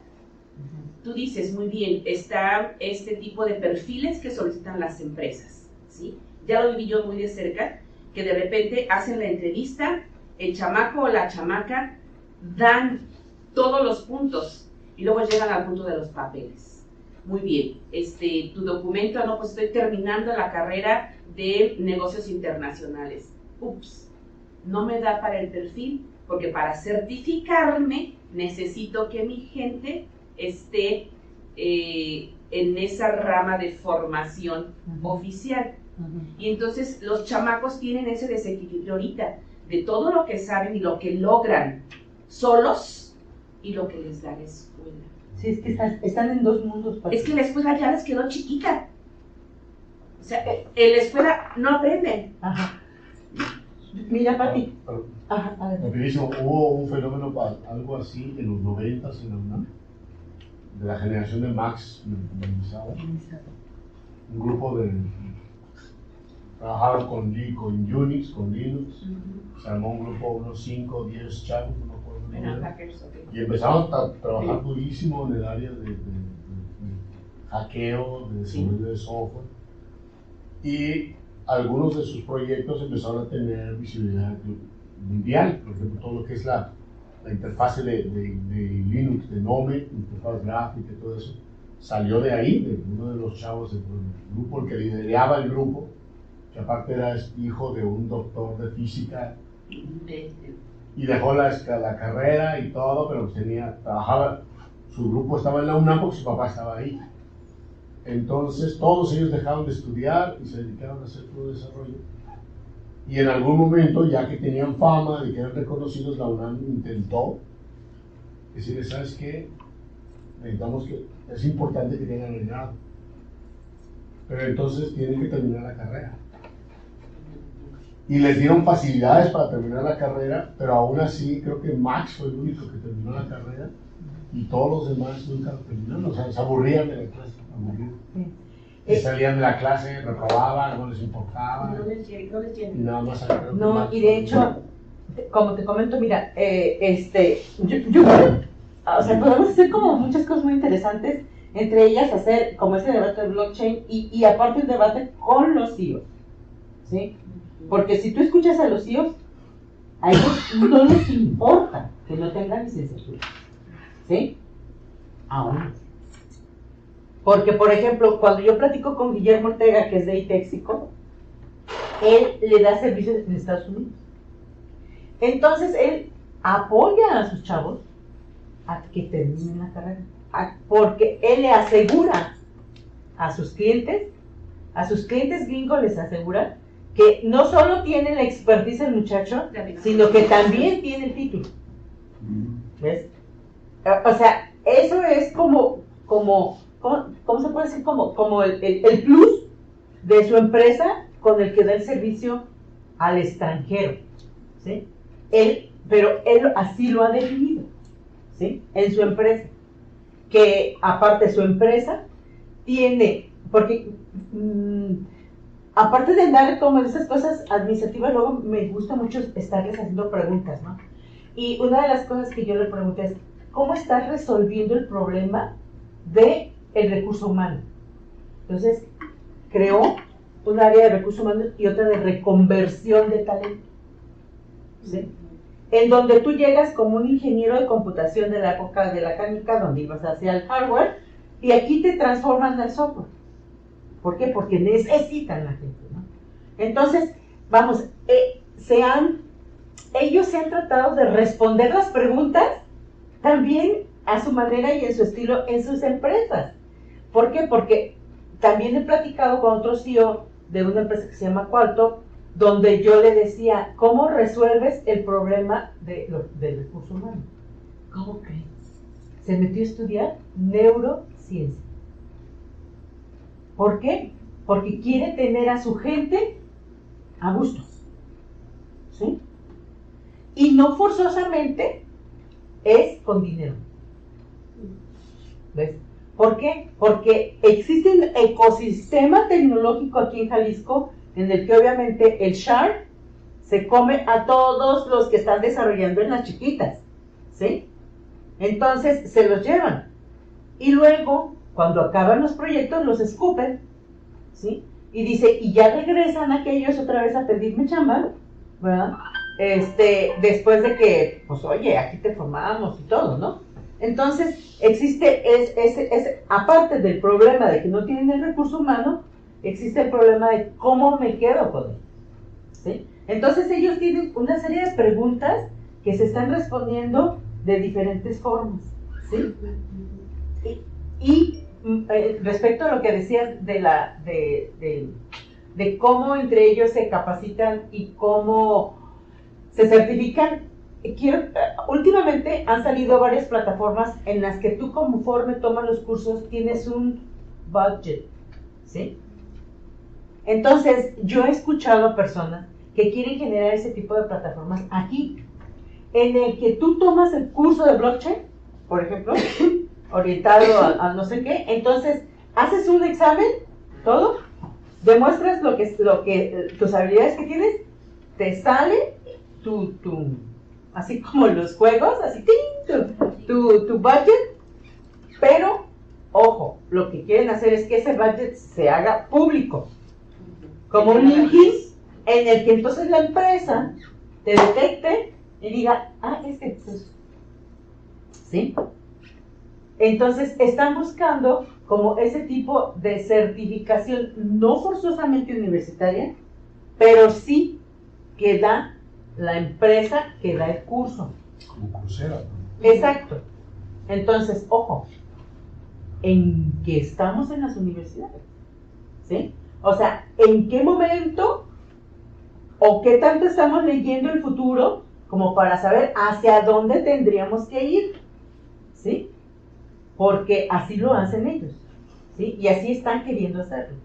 Tú dices, muy bien, está este tipo de perfiles que solicitan las empresas, ¿sí? Ya lo viví yo muy de cerca, que de repente hacen la entrevista, el chamaco o la chamaca dan todos los puntos y luego llegan al punto de los papeles. Muy bien, tu documento, no, pues estoy terminando la carrera de negocios internacionales. Ups, no me da para el perfil, porque para certificarme necesito que mi gente esté en esa rama de formación oficial. Y entonces los chamacos tienen ese desequilibrio ahorita, de todo lo que saben y lo que logran solos y lo que les da la escuela. Sí, es que están en dos mundos. Pati. Es que la escuela ya les quedó chiquita. O sea, en la escuela no aprenden. Ajá. Mira, Pati. Pero, Ajá, a ver. rapidísimo, hubo un fenómeno algo así en los 90s en la UNAM, de la generación de Max Mendizábal, un grupo de trabajaron con Unix, con Linux, se armó un grupo, unos 5 o 10 chavos, no me acuerdo el Bueno, número, hackers, ok. y empezaron a trabajar durísimo en el área de hackeo, de desarrollo de software, y algunos de sus proyectos empezaron a tener visibilidad mundial, por ejemplo, todo lo que es la la interfase de Linux, de Gnome, interfaz gráfica y todo eso, salió de ahí, de uno de los chavos del grupo, el que lideraba el grupo, que aparte era hijo de un doctor de física, y dejó la carrera y todo, pero trabajaba, su grupo estaba en la UNAM porque su papá estaba ahí. Entonces todos ellos dejaron de estudiar y se dedicaron a hacer todo desarrollo. Y en algún momento, ya que tenían fama, de que eran reconocidos, la UNAM intentó decirles, ¿sabes qué? Necesitamos que, es importante que tengan el grado. Pero entonces tienen que terminar la carrera. Y les dieron facilidades para terminar la carrera, pero aún así creo que Max fue el único que terminó la carrera y todos los demás nunca lo terminaron. O sea, se aburrían de la clase, y salían de la clase, reprobaban, no les importaba. No les llega. Y nada más agarraron No, Max. y de hecho, como te comento, mira, yo creo, o sea, podemos hacer como muchas cosas muy interesantes, entre ellas hacer como ese debate de blockchain y aparte un debate con los CEOs, ¿sí? Porque si tú escuchas a los CEOs, a ellos no les importa que no tengan licenciatura, ¿sí? Aún. Porque, por ejemplo, cuando yo platico con Guillermo Ortega, que es de ITEXICO, él le da servicios en Estados Unidos. Entonces, él apoya a sus chavos a que terminen la carrera. Porque él le asegura a sus clientes gringos les asegura que no solo tiene la expertise el muchacho, sino que también tiene el título. ¿Ves? O sea, eso es ¿cómo se puede decir? Como el plus de su empresa con el que da el servicio al extranjero, ¿sí? Pero él así lo ha definido, ¿sí? En su empresa. Que aparte su empresa tiene, porque aparte de andar como en esas cosas administrativas, luego me gusta mucho estarles haciendo preguntas, ¿no? Y una de las cosas que yo le pregunté es, ¿cómo estás resolviendo el problema del recurso humano? Entonces, creó un área de recursos humanos y otra de reconversión de talento, ¿sí? En donde tú llegas como un ingeniero de computación de la época de la canica, donde ibas hacia el hardware, y aquí te transforman al software. ¿Por qué? Porque necesitan la gente, ¿no? Entonces, vamos, ellos se han tratado de responder las preguntas también a su manera y en su estilo en sus empresas. ¿Por qué? Porque también he platicado con otro CEO de una empresa que se llama Qualto, donde yo le decía, ¿cómo resuelves el problema del recurso humano? ¿Cómo crees? Se metió a estudiar neurociencia. ¿Por qué? Porque quiere tener a su gente a gusto, ¿sí? Y no forzosamente es con dinero. ¿Ves? ¿Por qué? Porque existe un ecosistema tecnológico aquí en Jalisco en el que obviamente el Shark se come a todos los que están desarrollando en las chiquitas, ¿sí? Entonces se los llevan. Y luego, cuando acaban los proyectos, los escupen, ¿sí? Y dice, y ya regresan aquellos otra vez a pedirme chamba, ¿verdad? Después de que, pues oye, aquí te formamos y todo, ¿no? Entonces, existe, aparte del problema de que no tienen el recurso humano, existe el problema de cómo me quedo con él, ¿sí? Entonces ellos tienen una serie de preguntas que se están respondiendo de diferentes formas, ¿sí? Y respecto a lo que decías de cómo entre ellos se capacitan y cómo se certifican, últimamente han salido varias plataformas en las que tú conforme tomas los cursos tienes un budget, ¿sí? Entonces, yo he escuchado a personas que quieren generar ese tipo de plataformas aquí, en el que tú tomas el curso de blockchain, por ejemplo, orientado a no sé qué, entonces haces un examen, todo, demuestras tus habilidades que tienes, te sale así como los juegos, así, tu budget, pero, ojo, lo que quieren hacer es que ese budget se haga público, como un LinkedIn, en el que entonces la empresa te detecte y diga, pues, ¿sí? Entonces, están buscando como ese tipo de certificación, no forzosamente universitaria, pero sí que da la empresa que da el curso. Como crucera. Exacto. Entonces, ojo, en que estamos en las universidades, ¿sí? O sea, ¿en qué momento o qué tanto estamos leyendo el futuro como para saber hacia dónde tendríamos que ir? ¿Sí? Porque así lo hacen ellos, ¿sí? Y así están queriendo hacerlo.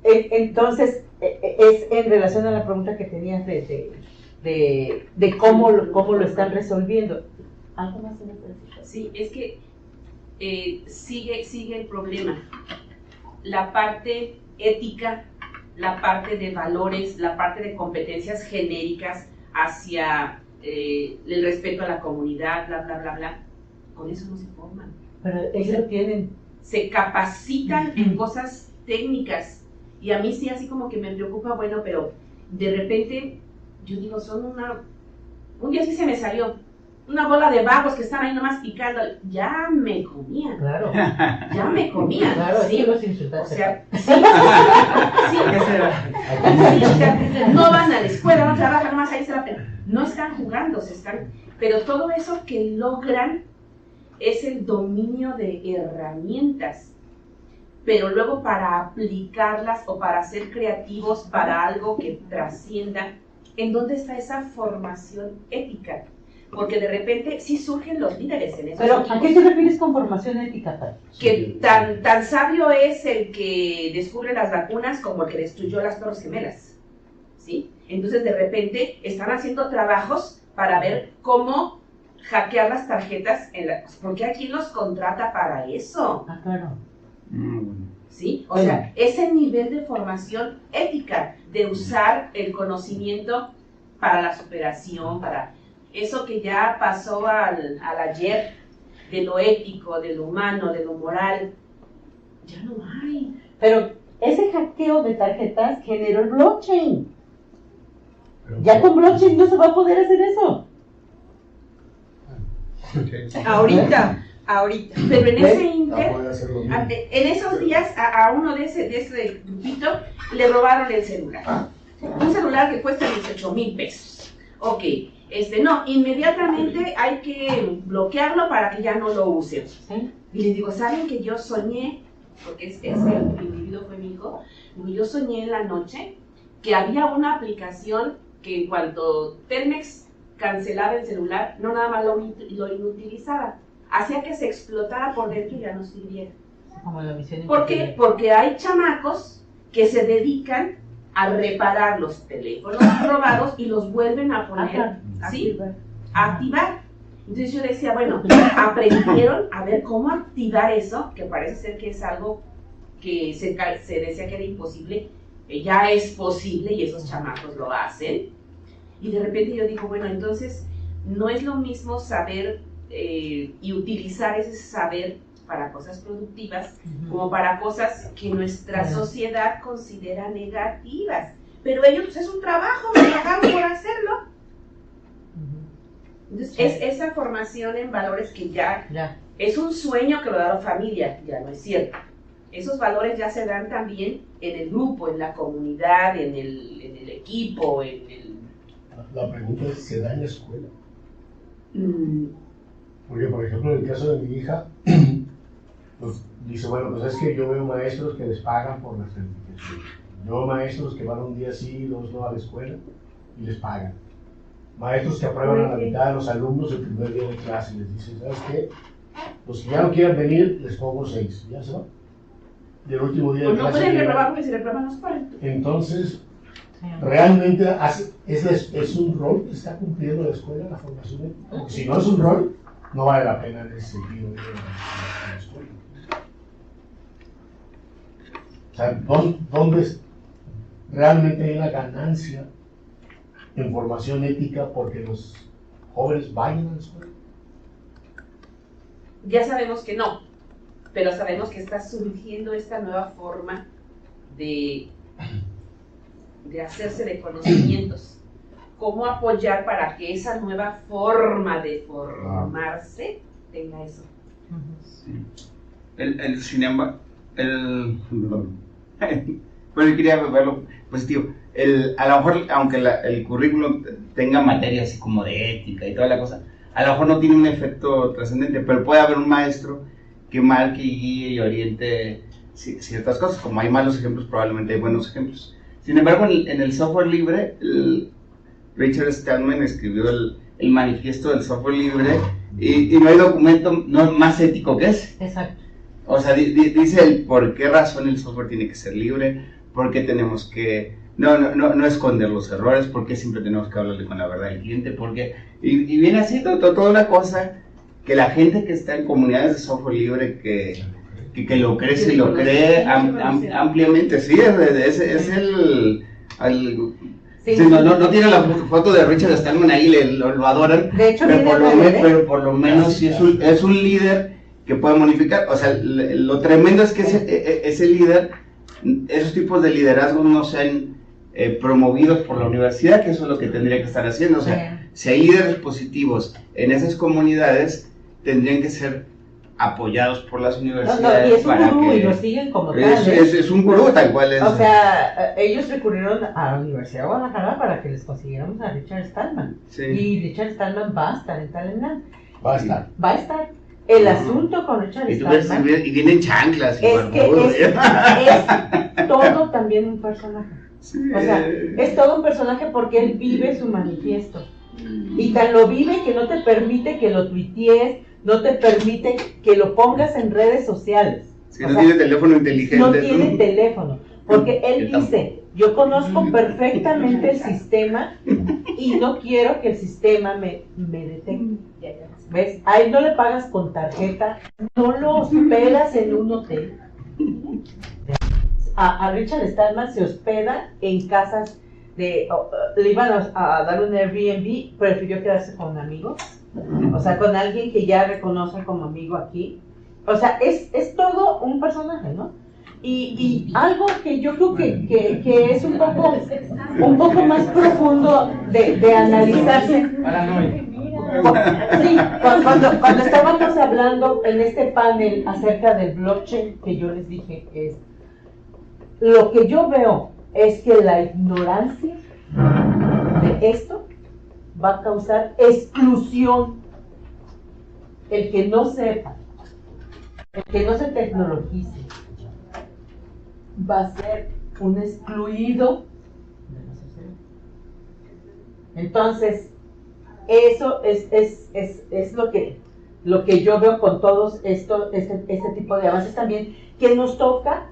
Entonces, es en relación a la pregunta que tenías de cómo lo están resolviendo. ¿Algo más en esta decisión? Sí, es que sigue el problema. La parte ética, la parte de valores, la parte de competencias genéricas hacia el respeto a la comunidad, bla, bla, bla, bla. Con eso no se forman. Pero ellos lo tienen. Se capacitan en cosas técnicas. Y a mí sí, así como que me preocupa, bueno, pero de repente, yo digo, un día sí se me salió una bola de vagos que están ahí nomás picando. Ya me comían. Claro. Ya me comían. Claro, sí. sí, los insultaste. O sea, sí, o sea, no van a la escuela, no trabajan, nomás ahí se la pegan. No están jugando, pero todo eso que logran es el dominio de herramientas, pero luego para aplicarlas o para ser creativos para algo que trascienda, ¿en dónde está esa formación ética? Porque de repente sí surgen los líderes en eso. Pero, ¿a qué te refieres con formación ética, Pati? Que tan sabio es el que descubre las vacunas como el que destruyó las Torres Gemelas, ¿sí? Entonces de repente están haciendo trabajos para ver cómo hackear las tarjetas, porque aquí los contrata para eso. Ah, claro. ¿Sí? O sea, ese nivel de formación ética, de usar el conocimiento para la superación, para eso que ya pasó al ayer, de lo ético, de lo humano, de lo moral, ya no hay. Pero ese hackeo de tarjetas generó el blockchain. Ya con blockchain no se va a poder hacer eso. Ahorita. Pero en ese Ya inter, puede hacer lo mismo. en esos días, a uno de ese grupito le robaron el celular. Un celular que cuesta 18,000 pesos. Ok, no, inmediatamente hay que bloquearlo para que ya no lo use. ¿Sí? Y les digo, ¿saben que yo soñé? Porque ese individuo fue mi hijo. Digo, yo soñé en la noche que había una aplicación que en cuanto Telmex cancelaba el celular, no nada más lo inutilizaba, hacía que se explotara por dentro y ya no sirviera. Como la misión ¿Por qué? Porque hay chamacos que se dedican a reparar los teléfonos robados y los vuelven a poner, ¿sí? A activar. Entonces yo decía, bueno, aprendieron a ver cómo activar eso, que parece ser que es algo que se decía que era imposible, ya es posible y esos chamacos lo hacen. Y de repente yo digo, bueno, entonces no es lo mismo saber y utilizar ese saber para cosas productivas como para cosas que nuestra sociedad considera negativas. Pero ellos, pues es un trabajo, me pagaron por hacerlo. Entonces, es esa formación en valores que ya es un sueño que lo da la familia, ya no es cierto. Esos valores ya se dan también en el grupo, en la comunidad, en el equipo, La pregunta es, ¿se da en la escuela? Porque, por ejemplo, en el caso de mi hija, pues dice, bueno, pues es que yo veo maestros que les pagan por la certificación. Yo veo maestros que van un día sí y 2 no a la escuela y les pagan. Maestros que aprueban a la mitad de los alumnos el primer día de clase y les dicen, ¿sabes qué? Los que ya no quieran venir, les pongo 6. ¿Ya se van? Y el último día de pues no clase... pueden reprobar porque si reproban los 40. Entonces, realmente es un rol que está cumpliendo la escuela, la formación ética. Porque si no es un rol, no vale la pena en ese sentido ir a la escuela. O sea, ¿dónde realmente hay una ganancia en formación ética porque los jóvenes vayan a la escuela? Ya sabemos que no, pero sabemos que está surgiendo esta nueva forma de hacerse de conocimientos. cómo apoyar para que esa nueva forma de formarse tenga eso. Sin embargo, bueno, yo quería verlo positivo. A lo mejor, aunque el currículum tenga materias así como de ética y toda la cosa, a lo mejor no tiene un efecto trascendente, pero puede haber un maestro que marque y guíe y oriente ciertas cosas. Como hay malos ejemplos, probablemente hay buenos ejemplos. Sin embargo, en el software libre, Richard Stallman escribió el manifiesto del software libre y no hay documento más ético que ese. Exacto. O sea, dice el por qué razón el software tiene que ser libre, por qué tenemos que no esconder los errores, por qué siempre tenemos que hablarle con la verdad al cliente, porque y viene así toda una cosa que la gente que está en comunidades de software libre que lo cree, se lo cree ampliamente, sí, es el Sí, sí, no tiene la foto de Richard Stallman ahí, lo adoran, de hecho, pero por lo menos sí es un líder que puede modificar. O sea, lo tremendo es que ese líder, esos tipos de liderazgos no sean promovidos por la universidad, que eso es lo que tendría que estar haciendo. O sea, si hay líderes positivos en esas comunidades, tendrían que ser apoyados por las universidades. Y es un gurú y lo siguen como tal. Es un gurú tal cual es. O sea, ellos recurrieron a la Universidad de Guadalajara para que les consiguiéramos a Richard Stallman. Sí. Y Richard Stallman va a estar en Talentland. Va a estar. Va a estar. El asunto con Richard Stallman Y vienen chanclas. es que es todo también un personaje. Sí. O sea, es todo un personaje porque él vive su manifiesto. Y tan lo vive que no te permite que lo tuitees, no te permite que lo pongas en redes sociales. Si no tiene teléfono inteligente. No tiene teléfono, porque él dice, yo conozco perfectamente el sistema y no quiero que el sistema me detecte. ¿Ves? A él no le pagas con tarjeta, no lo hospedas en un hotel. A Richard Stallman se hospeda en casas le iban a dar un Airbnb, prefirió quedarse con amigos, o sea, con alguien que ya reconoce como amigo aquí. O sea, es todo un personaje, ¿no? Y algo que yo creo que es un poco más profundo de analizarse. Sí, cuando estábamos hablando en este panel acerca del blockchain, que yo les dije, es lo que yo veo es que la ignorancia de esto va a causar exclusión. El que no sepa, el que no se tecnologice, va a ser un excluido de la sociedad. Entonces, eso es lo que yo veo con todos este tipo de avances también, que nos toca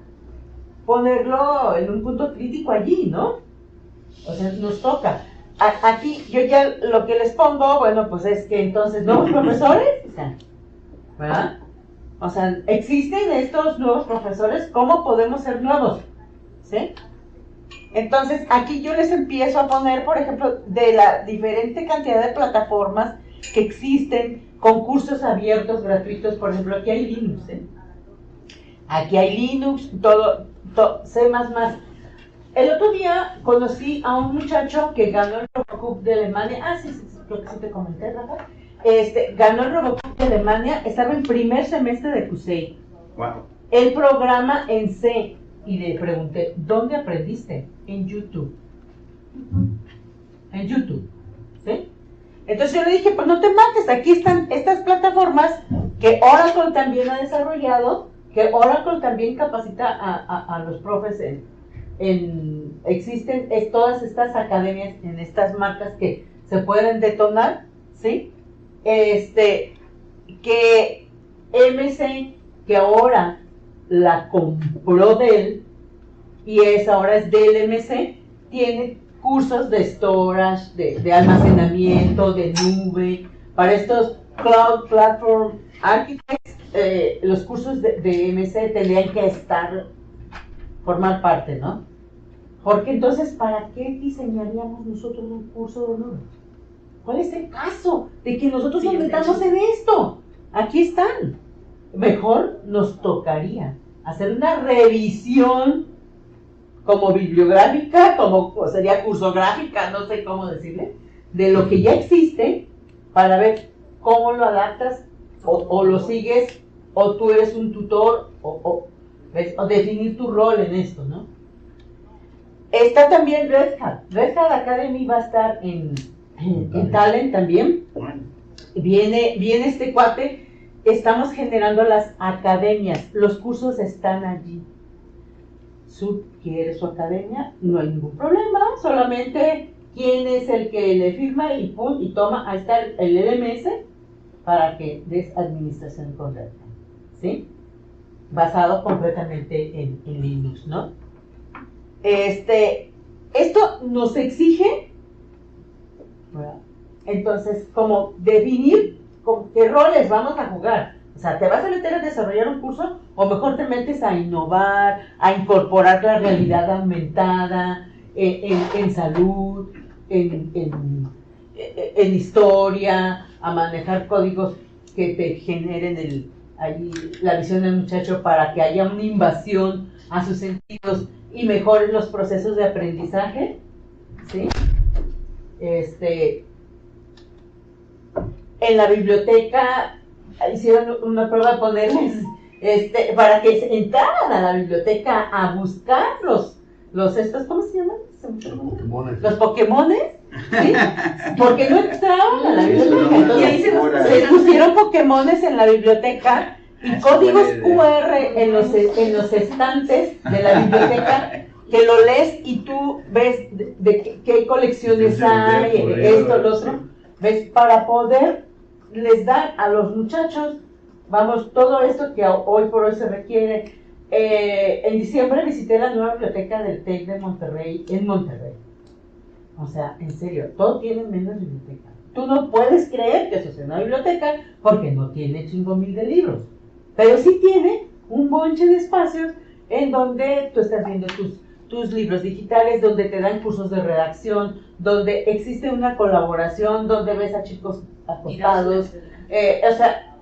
ponerlo en un punto crítico allí, ¿no? O sea, nos toca. Aquí yo ya lo que les pongo, bueno, pues es que entonces nuevos profesores, ¿verdad? O sea, existen estos nuevos profesores, ¿cómo podemos ser nuevos? ¿Sí? Entonces, aquí yo les empiezo a poner, por ejemplo, de la diferente cantidad de plataformas que existen, concursos abiertos, gratuitos, por ejemplo, aquí hay Linux, ¿eh? Aquí hay Linux, todo C++. El otro día conocí a un muchacho que ganó el Robocup de Alemania. Sí, creo que sí te comenté, Rafa. Ganó el Robocup de Alemania, estaba en primer semestre de CUSEI. Wow. El programa en C, y le pregunté, ¿dónde aprendiste? En YouTube. En YouTube, ¿sí? Entonces yo le dije, pues no te mates, aquí están estas plataformas que Oracle también ha desarrollado, que Oracle también capacita a los profes existen todas estas academias en estas marcas que se pueden detonar, ¿sí? Que MC, que ahora la compró Dell, y ahora es Dell MC, tiene cursos de storage, de almacenamiento, de nube, para estos Cloud Platform Architects. Los cursos de MC tendrían que formar parte, ¿no? Porque entonces, ¿para qué diseñaríamos nosotros un curso de nube? ¿Cuál es el caso de que nosotros nos metamos en esto? Aquí están. Mejor nos tocaría hacer una revisión como bibliográfica, como sería cursográfica, no sé cómo decirle, de lo que ya existe para ver cómo lo adaptas o lo sigues o tú eres un tutor o definir tu rol en esto, ¿no? Está también Red Hat. Red Hat Academy va a estar en Talent también. Viene este cuate. Estamos generando las academias. Los cursos están allí. Si quiere su academia, no hay ningún problema. Solamente quién es el que le firma y pum, y toma, ahí está el LMS para que des administración correcta. ¿Sí? Basado completamente en Linux, ¿no? Esto nos exige, ¿verdad? Entonces, como definir con qué roles vamos a jugar. O sea, ¿te vas a meter a desarrollar un curso o mejor te metes a innovar, a incorporar la realidad aumentada en salud, en historia, a manejar códigos que te generen ahí la visión del muchacho para que haya una invasión a sus sentidos y mejoren los procesos de aprendizaje? ¿Sí? En la biblioteca hicieron una prueba de ponerles para que entraran a la biblioteca a buscar los estos, ¿cómo se llaman? Los Pokémones, ¿sí? Porque no entraban a la biblioteca. Entonces se pusieron Pokémones en la biblioteca y códigos QR en los estantes de la biblioteca que lo lees y tú ves de qué colecciones hay, esto, lo otro, ves, para poder les dar a los muchachos, vamos, todo esto que hoy por hoy se requiere. En diciembre visité la nueva biblioteca del TEC de Monterrey, en Monterrey. O sea, en serio, todo tiene menos biblioteca. Tú no puedes creer que eso sea una biblioteca porque no tiene 5,000 de libros. Pero sí tiene un bonche de espacios en donde tú estás viendo tus libros digitales, donde te dan cursos de redacción, donde existe una colaboración, donde ves a chicos acostados. O sea,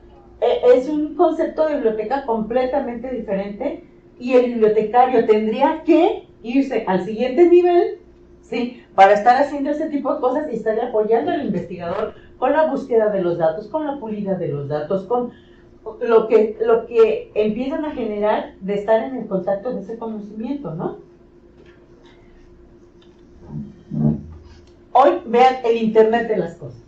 es un concepto de biblioteca completamente diferente y el bibliotecario tendría que irse al siguiente nivel, ¿sí? Para estar haciendo ese tipo de cosas y estar apoyando al investigador con la búsqueda de los datos, con la pulida de los datos, con lo que empiezan a generar de estar en el contacto de ese conocimiento, ¿no? Hoy vean el Internet de las cosas.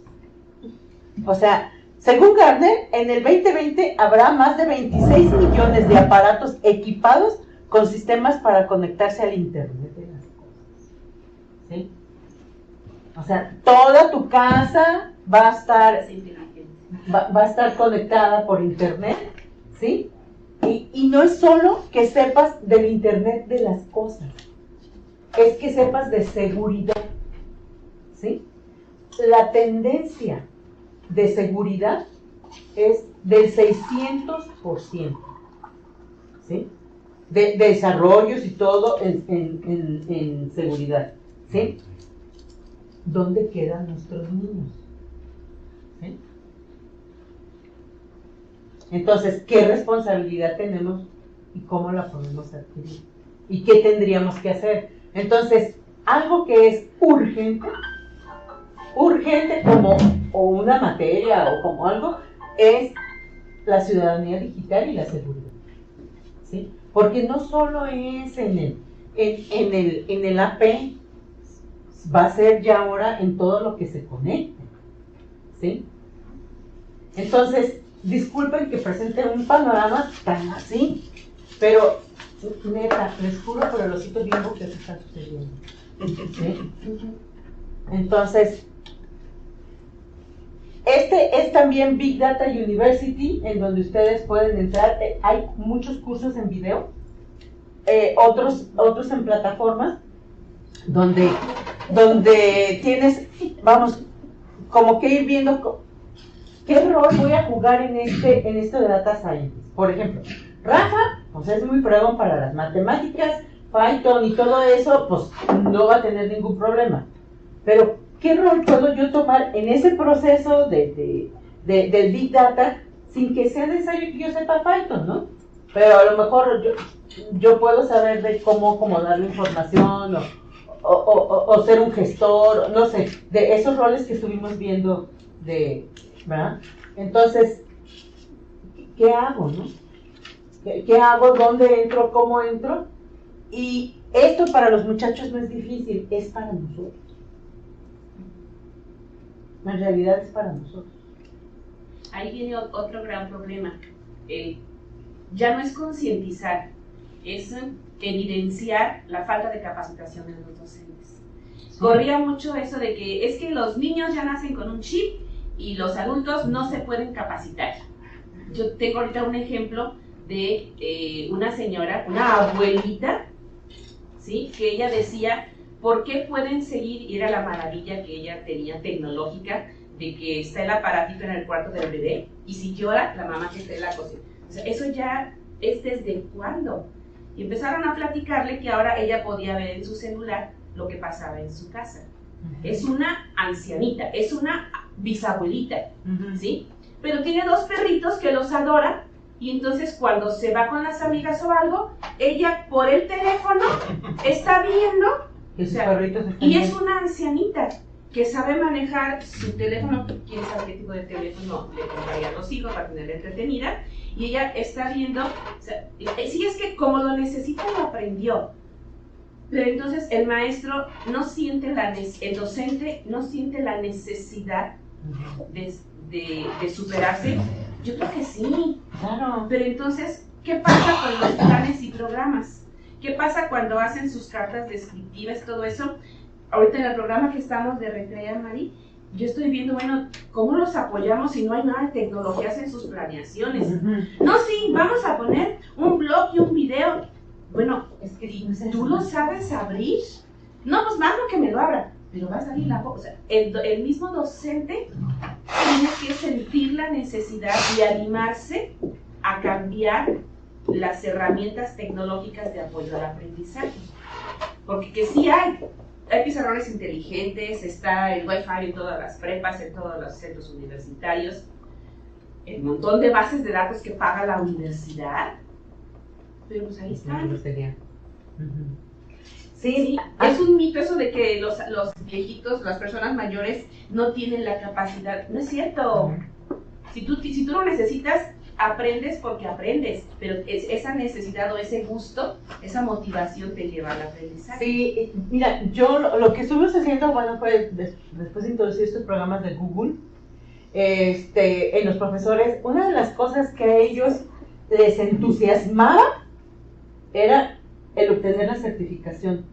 O sea, según Gartner, en el 2020 habrá más de 26 millones de aparatos equipados con sistemas para conectarse al Internet de las cosas. ¿Sí? O sea, toda tu casa va a estar conectada por Internet, ¿sí? Y no es solo que sepas del Internet de las cosas, es que sepas de seguridad, ¿sí? La tendencia de seguridad es del 600%, ¿sí? De desarrollos y todo en seguridad, ¿sí? ¿Dónde quedan nuestros niños? ¿Sí? Entonces, ¿qué responsabilidad tenemos y cómo la podemos adquirir? ¿Y qué tendríamos que hacer? Entonces, algo que es urgente como o una materia o como algo, es la ciudadanía digital y la seguridad, ¿sí? Porque no solo es en el AP, va a ser ya ahora en todo lo que se conecte, ¿sí? Entonces, disculpen que presente un panorama tan así, pero neta, les juro por el osito bimbo que eso está sucediendo, ¿sí? Entonces, es también Big Data University, en donde ustedes pueden entrar. Hay muchos cursos en video, otros en plataformas, donde tienes, vamos, como que ir viendo qué rol voy a jugar en esto de Data Science. Por ejemplo, Rafa, pues es muy fregón para las matemáticas, Python y todo eso, pues no va a tener ningún problema. Pero, ¿qué rol puedo yo tomar en ese proceso del Big Data sin que sea necesario que yo sepa Python, ¿no? pero a lo mejor yo puedo saber de cómo acomodar la información o ser un gestor, no sé, de esos roles que estuvimos viendo, ¿verdad? Entonces, ¿qué hago, no? ¿Qué hago? ¿Dónde entro? ¿Cómo entro? Y esto para los muchachos no es difícil, es para nosotros. En realidad es para nosotros. Ahí viene otro gran problema. Ya no es concientizar, es evidenciar la falta de capacitación de los docentes. Corría mucho eso de que es que los niños ya nacen con un chip y los adultos no se pueden capacitar. Yo tengo ahorita un ejemplo de una señora, una abuelita, ¿sí? Que ella decía, ¿por qué pueden seguir? Y era la maravilla que ella tenía tecnológica, de que está el aparatito en el cuarto del bebé, y si llora, la mamá que está en la cocina. O sea, eso ya es desde cuándo. Y empezaron a platicarle que ahora ella podía ver en su celular lo que pasaba en su casa. Es una ancianita, es una bisabuelita, ¿sí? Pero tiene 2 perritos que los adora, y entonces cuando se va con las amigas o algo, ella por el teléfono está viendo, Y, o sea, y es una ancianita que sabe manejar su teléfono, quién sabe qué tipo de teléfono le compraría a los hijos para tenerla entretenida, y ella está viendo, o sea, sí, es que como lo necesita lo aprendió, pero entonces el maestro no siente el docente no siente la necesidad de superarse. Yo creo que sí, Claro. pero entonces, ¿qué pasa con los planes y programas? ¿Qué pasa cuando hacen sus cartas descriptivas, todo eso? Ahorita en el programa que estamos de Recrea Mari, yo estoy viendo, bueno, ¿cómo los apoyamos si no hay nada de tecnologías en sus planeaciones? No, sí, vamos a poner un blog y un video. Bueno, es que tú lo sabes abrir. No, pues mando que me lo abra, pero va a salir la foto. O sea, el mismo docente tiene que sentir la necesidad de animarse a cambiar las herramientas tecnológicas de apoyo al aprendizaje. Porque que sí hay pizarrones inteligentes, está el Wi-Fi en todas las prepas, en todos los centros universitarios, el montón de bases de datos que paga la universidad, pero pues ahí están. Sí, es un mito eso de que los viejitos, las personas mayores no tienen la capacidad. No es cierto. Si tú lo necesitas, aprendes porque aprendes, pero esa necesidad o ese gusto, esa motivación te lleva al aprendizaje. Sí, mira, yo lo que estuvimos haciendo, bueno, fue después de introducir estos programas de Google, en los profesores, una de las cosas que a ellos les entusiasmaba era el obtener la certificación,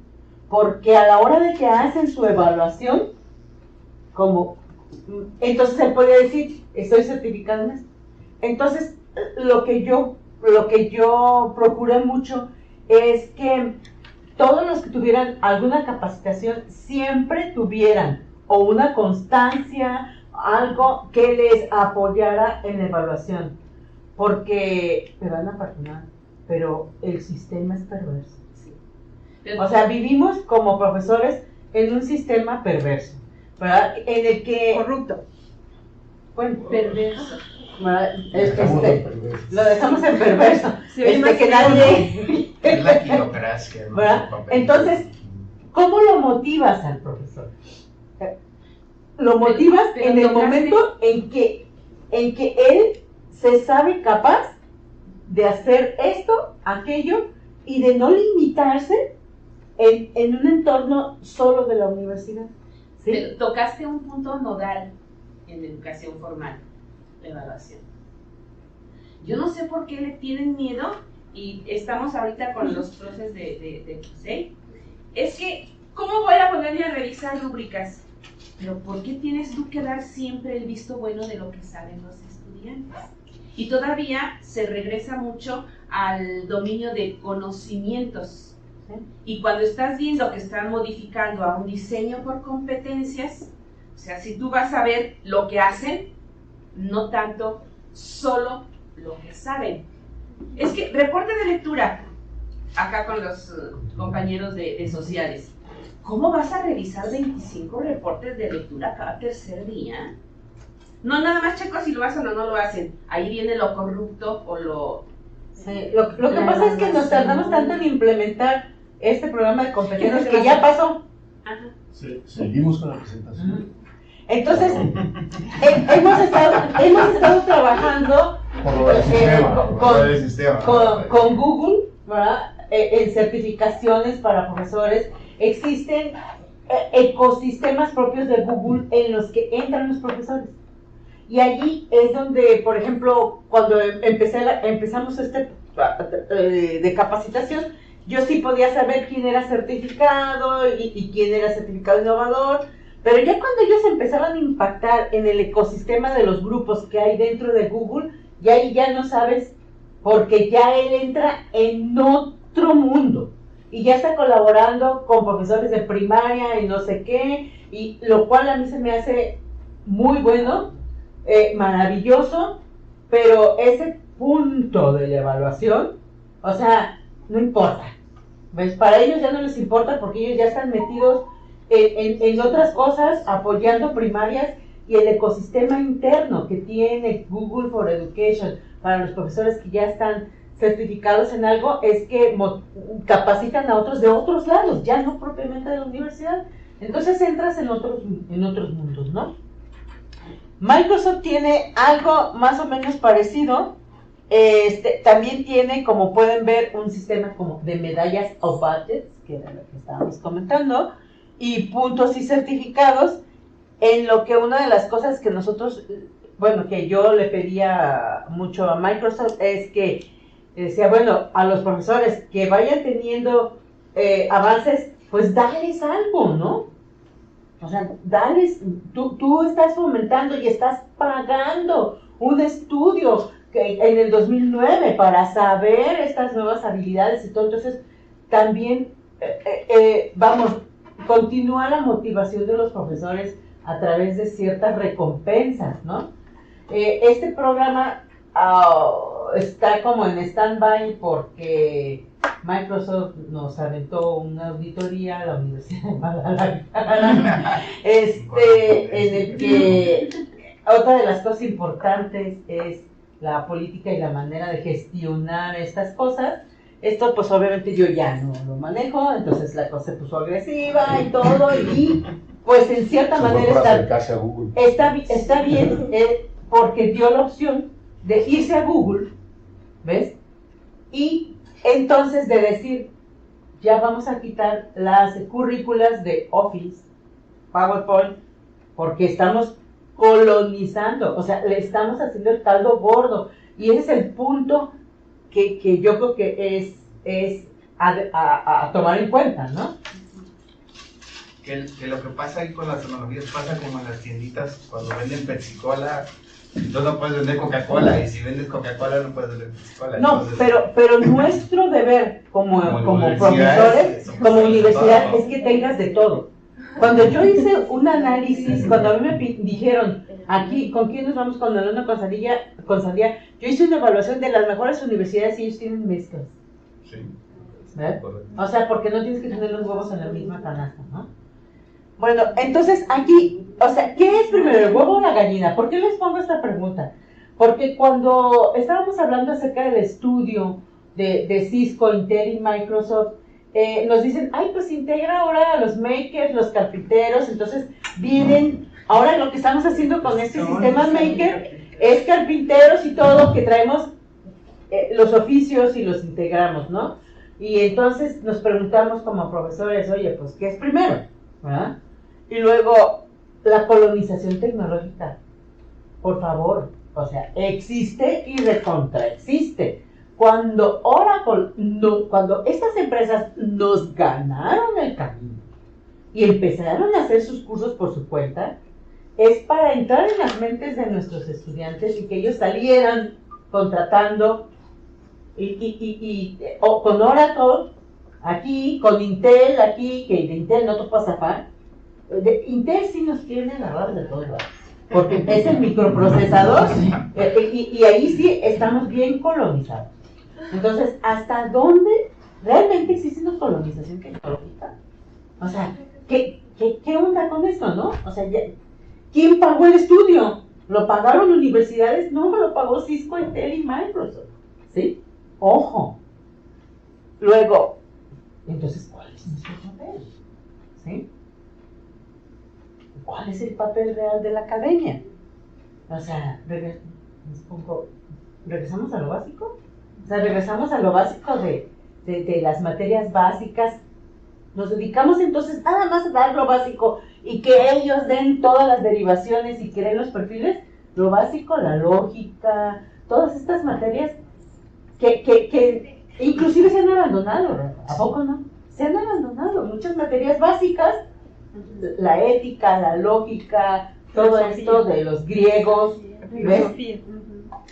porque a la hora de que hacen su evaluación, entonces él podía decir, estoy certificado en esto. Entonces, lo que yo procuré mucho es que todos los que tuvieran alguna capacitación siempre tuvieran o una constancia, algo que les apoyara en la evaluación, porque me van a perdonar, pero el sistema es perverso. Sí. O sea, vivimos como profesores en un sistema perverso, ¿verdad? En el que... Corrupto. Bueno, Perverso. ¿verdad? Dejamos de perder. Lo dejamos en perverso. Se oye más que feo. nadie... Es la quilocracia. ¿no? ¿Verdad? El papel. Entonces, ¿cómo lo motivas al profesor? Lo motivas Pero en el tocaste- momento en que él se sabe capaz de hacer esto, aquello, y de no limitarse en un entorno solo de la universidad. ¿Sí? Pero tocaste un punto nodal en la educación formal, la evaluación. Yo no sé por qué le tienen miedo, y estamos ahorita con los profes de CUSEI. Es que, ¿cómo voy a ponerme a revisar rúbricas? Pero ¿por qué tienes tú que dar siempre el visto bueno de lo que saben los estudiantes? Y todavía se regresa mucho al dominio de conocimientos. Y cuando estás viendo que están modificando a un diseño por competencias, o sea, si tú vas a ver lo que hacen, no tanto solo lo que saben. Es que, reporte de lectura, acá con los compañeros de sociales, ¿cómo vas a revisar 25 reportes de lectura cada tercer día? No, nada más checo si lo hacen o no lo hacen. Ahí viene lo corrupto o lo Sí, lo que pasa es que nos tardamos tanto en implementar este programa de competencias que ya pasó. Ajá. Seguimos con la presentación. Entonces, hemos estado trabajando Por lo del sistema. Por el sistema. con Google, ¿verdad? En certificaciones para profesores. Existen ecosistemas propios de Google en los que entran los profesores. Y allí es donde, por ejemplo, cuando empezamos de capacitación, yo sí podía saber quién era certificado y quién era certificado innovador, pero ya cuando ellos empezaban a impactar en el ecosistema de los grupos que hay dentro de Google, ya ahí ya no sabes, porque ya él entra en otro mundo y ya está colaborando con profesores de primaria y no sé qué, y lo cual a mí se me hace muy bueno, maravilloso, pero ese punto de la evaluación, o sea, no importa. ¿Ves? Para ellos ya no les importa porque ellos ya están metidos en otras cosas, apoyando primarias y el ecosistema interno que tiene Google for Education para los profesores que ya están certificados en algo, es que capacitan a otros de otros lados, ya no propiamente de la universidad. Entonces entras en otros mundos, ¿no? Microsoft tiene algo más o menos parecido. También tiene, como pueden ver, un sistema como de medallas o badges, que era lo que estábamos comentando, y puntos y certificados, en lo que una de las cosas que nosotros, bueno, que yo le pedía mucho a Microsoft es que decía, bueno, a los profesores que vayan teniendo avances, pues dales algo, ¿no? O sea, dales, tú estás fomentando y estás pagando un estudio en el 2009 para saber estas nuevas habilidades y todo. Entonces, también, continúa la motivación de los profesores a través de ciertas recompensas, ¿no? Este programa está como en stand-by porque Microsoft nos aventó una auditoría a la Universidad de Guadalajara, en el que otra de las cosas importantes es la política y la manera de gestionar estas cosas. Esto pues obviamente yo ya no lo manejo, entonces la cosa se puso agresiva y todo, y pues en cierta manera está bien, porque dio la opción de irse a Google, ¿ves? Y entonces de decir, ya vamos a quitar las currículas de Office, PowerPoint, porque estamos colonizando, o sea, le estamos haciendo el caldo gordo, y ese es el punto que yo creo que es a tomar en cuenta, ¿no? Que lo que pasa ahí con las tecnologías pasa como en las tienditas cuando venden Pepsi-Cola. Tú no puedes vender Coca-Cola, y si vendes Coca-Cola no puedes vender Pepsi-Cola. No, entonces, pero nuestro deber como profesores, como universidad, es que tengas de todo. Cuando yo hice un análisis, cuando a mí me dijeron, aquí, ¿con quién nos vamos con Alona Consadía? Yo hice una evaluación de las mejores universidades y ellos tienen mezclas. Sí. ¿Ves? O sea, porque no tienes que tener los huevos en la misma canasta, ¿no? Bueno, entonces aquí, o sea, ¿qué es primero, el huevo o la gallina? ¿Por qué les pongo esta pregunta? Porque cuando estábamos hablando acerca del estudio de Cisco, Intel y Microsoft, nos dicen, ay, pues integra ahora a los makers, los carpinteros, entonces vienen, ahora lo que estamos haciendo con este sistema maker es carpinteros y todo, que traemos los oficios y los integramos, ¿no? Y entonces nos preguntamos como profesores, oye, pues, ¿qué es primero? ¿Verdad? Y luego, la colonización tecnológica, por favor, o sea, existe y recontraexiste. Cuando Oracle, cuando estas empresas nos ganaron el camino y empezaron a hacer sus cursos por su cuenta, es para entrar en las mentes de nuestros estudiantes y que ellos salieran contratando o con Oracle aquí, con Intel aquí, que de Intel no te puedes zafar. De Intel sí nos tiene agarrados de todos lados, porque es el microprocesador, y ahí sí estamos bien colonizados. Entonces, ¿hasta dónde realmente existe una colonización tecnológica? O sea, ¿qué onda con esto, no? O sea, ¿quién pagó el estudio? ¿Lo pagaron universidades? No, lo pagó Cisco, Intel y Microsoft, ¿sí? Ojo. Luego, entonces, ¿cuál es nuestro papel? ¿Sí? ¿Cuál es el papel real de la academia? O sea, ¿regresamos a lo básico? O sea, regresamos a lo básico de las materias básicas. Nos dedicamos entonces nada más a dar lo básico y que ellos den todas las derivaciones y creen los perfiles. Lo básico, la lógica, todas estas materias que inclusive se han abandonado, ¿a poco no? Se han abandonado muchas materias básicas, la ética, la lógica, todo esto de los griegos, ¿ves?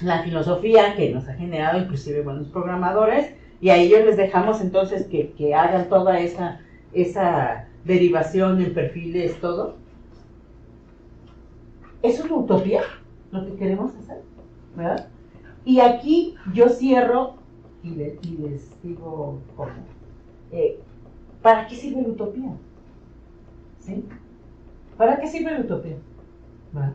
La filosofía que nos ha generado inclusive buenos programadores, y a ellos les dejamos entonces que hagan toda esa derivación en perfiles, todo. ¿Es una utopía lo que queremos hacer? ¿Verdad? Y aquí yo cierro y les digo, ¿para qué sirve la utopía? ¿Sí? ¿Para qué sirve la utopía? ¿Verdad?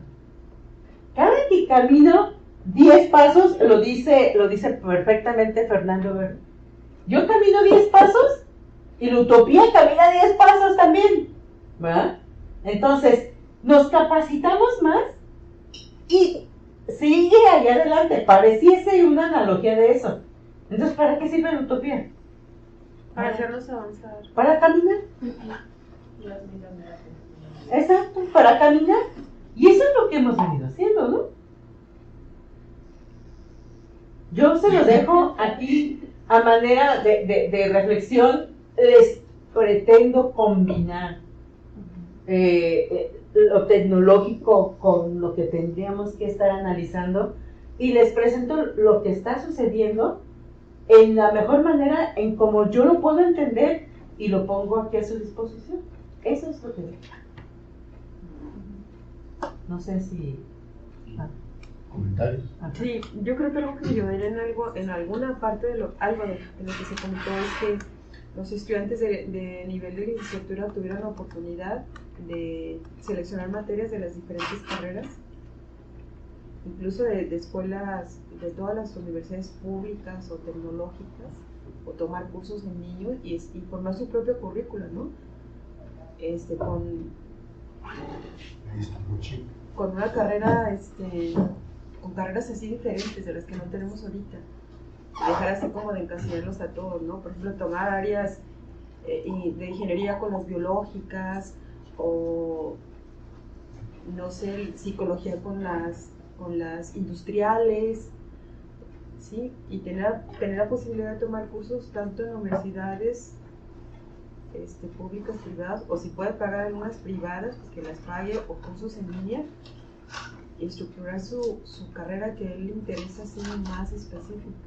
Cada que camino 10 pasos, lo dice perfectamente Fernando Verde. Yo camino 10 pasos y la utopía camina 10 pasos también, ¿verdad? Entonces, nos capacitamos más y sigue allá adelante. Pareciese una analogía de eso. Entonces, ¿para qué sirve la utopía? Para hacernos avanzar. Para caminar. Exacto, para caminar. Y eso es lo que hemos venido haciendo, ¿no? Yo se lo dejo aquí a manera de reflexión. Les pretendo combinar lo tecnológico con lo que tendríamos que estar analizando, y les presento lo que está sucediendo en la mejor manera, en como yo lo puedo entender, y lo pongo aquí a su disposición. Eso es lo que digo. No sé si... ¿Comentarios? Sí, yo creo que algo que me ayudaría en alguna parte de lo que se comentó es que los estudiantes de nivel de licenciatura tuvieran la oportunidad de seleccionar materias de las diferentes carreras, incluso de escuelas, de todas las universidades públicas o tecnológicas, o tomar cursos en niños y formar su propio currículo, ¿no? Con una carrera, con carreras así diferentes de las que no tenemos ahorita. Dejar así como de encasillarlos a todos, ¿no? Por ejemplo, tomar áreas de ingeniería con las biológicas, o no sé, psicología con las industriales, ¿sí? Y tener la posibilidad de tomar cursos tanto en universidades públicas, privadas, o si puede pagar algunas privadas, pues que las pague, o cursos en línea, y estructurar su carrera que a él le interesa así más específica.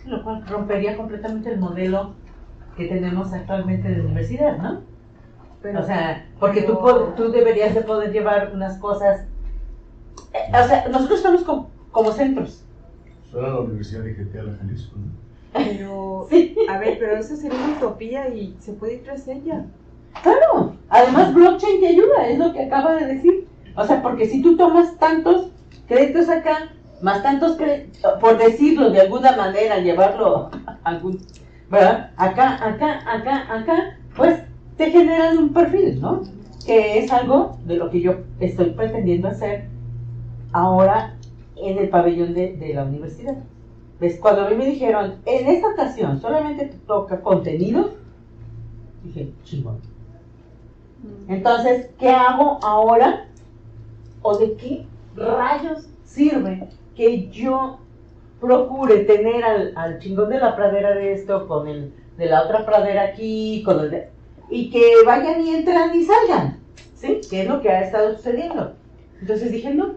Lo cual rompería completamente el modelo que tenemos actualmente de universidad, ¿no? O sea, porque tú deberías de poder llevar unas cosas. O sea, nosotros estamos como centros. Suena la Universidad de Getiala, Jalisco, ¿no? Pero, sí. A ver, pero eso sería una utopía y se puede ir tras ella. Claro, además blockchain te ayuda, es lo que acaba de decir. O sea, porque si tú tomas tantos créditos acá, más tantos créditos, por decirlo de alguna manera, llevarlo a algún, ¿verdad? Acá, pues te generan un perfil, ¿no? Que es algo de lo que yo estoy pretendiendo hacer ahora en el pabellón de la universidad. ¿Ves? Cuando a mí me dijeron, en esta ocasión solamente te toca contenido, dije, chingón. Entonces, ¿qué hago ahora? ¿O de qué rayos sirve que yo procure tener al chingón de la pradera de esto con el de la otra pradera aquí, con el de, y que vayan y entran y salgan? ¿Sí? Que es lo que ha estado sucediendo. Entonces dije, no,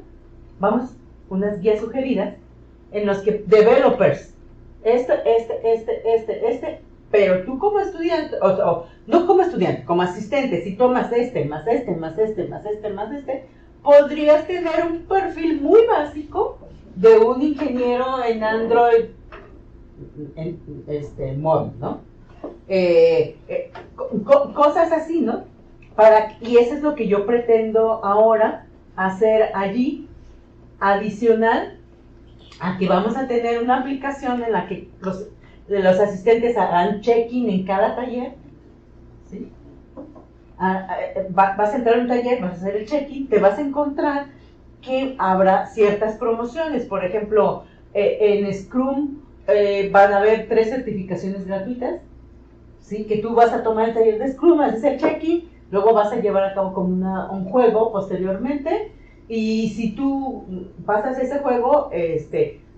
vamos, unas guías sugeridas en los que developers, pero tú como estudiante, o no como estudiante, como asistente, si tomas más este, podrías tener un perfil muy básico de un ingeniero en Android móvil, ¿no? Cosas así, ¿no? Y eso es lo que yo pretendo ahora hacer allí, adicional a que vamos a tener una aplicación en la que los asistentes hagan check-in en cada taller, ¿sí? Vas a entrar a un taller, vas a hacer el check-in, te vas a encontrar que habrá ciertas promociones. Por ejemplo, en Scrum van a haber 3 certificaciones gratuitas, ¿sí? Que tú vas a tomar el taller de Scrum, haces el check-in, luego vas a llevar a cabo como un juego posteriormente, y si tú pasas ese juego,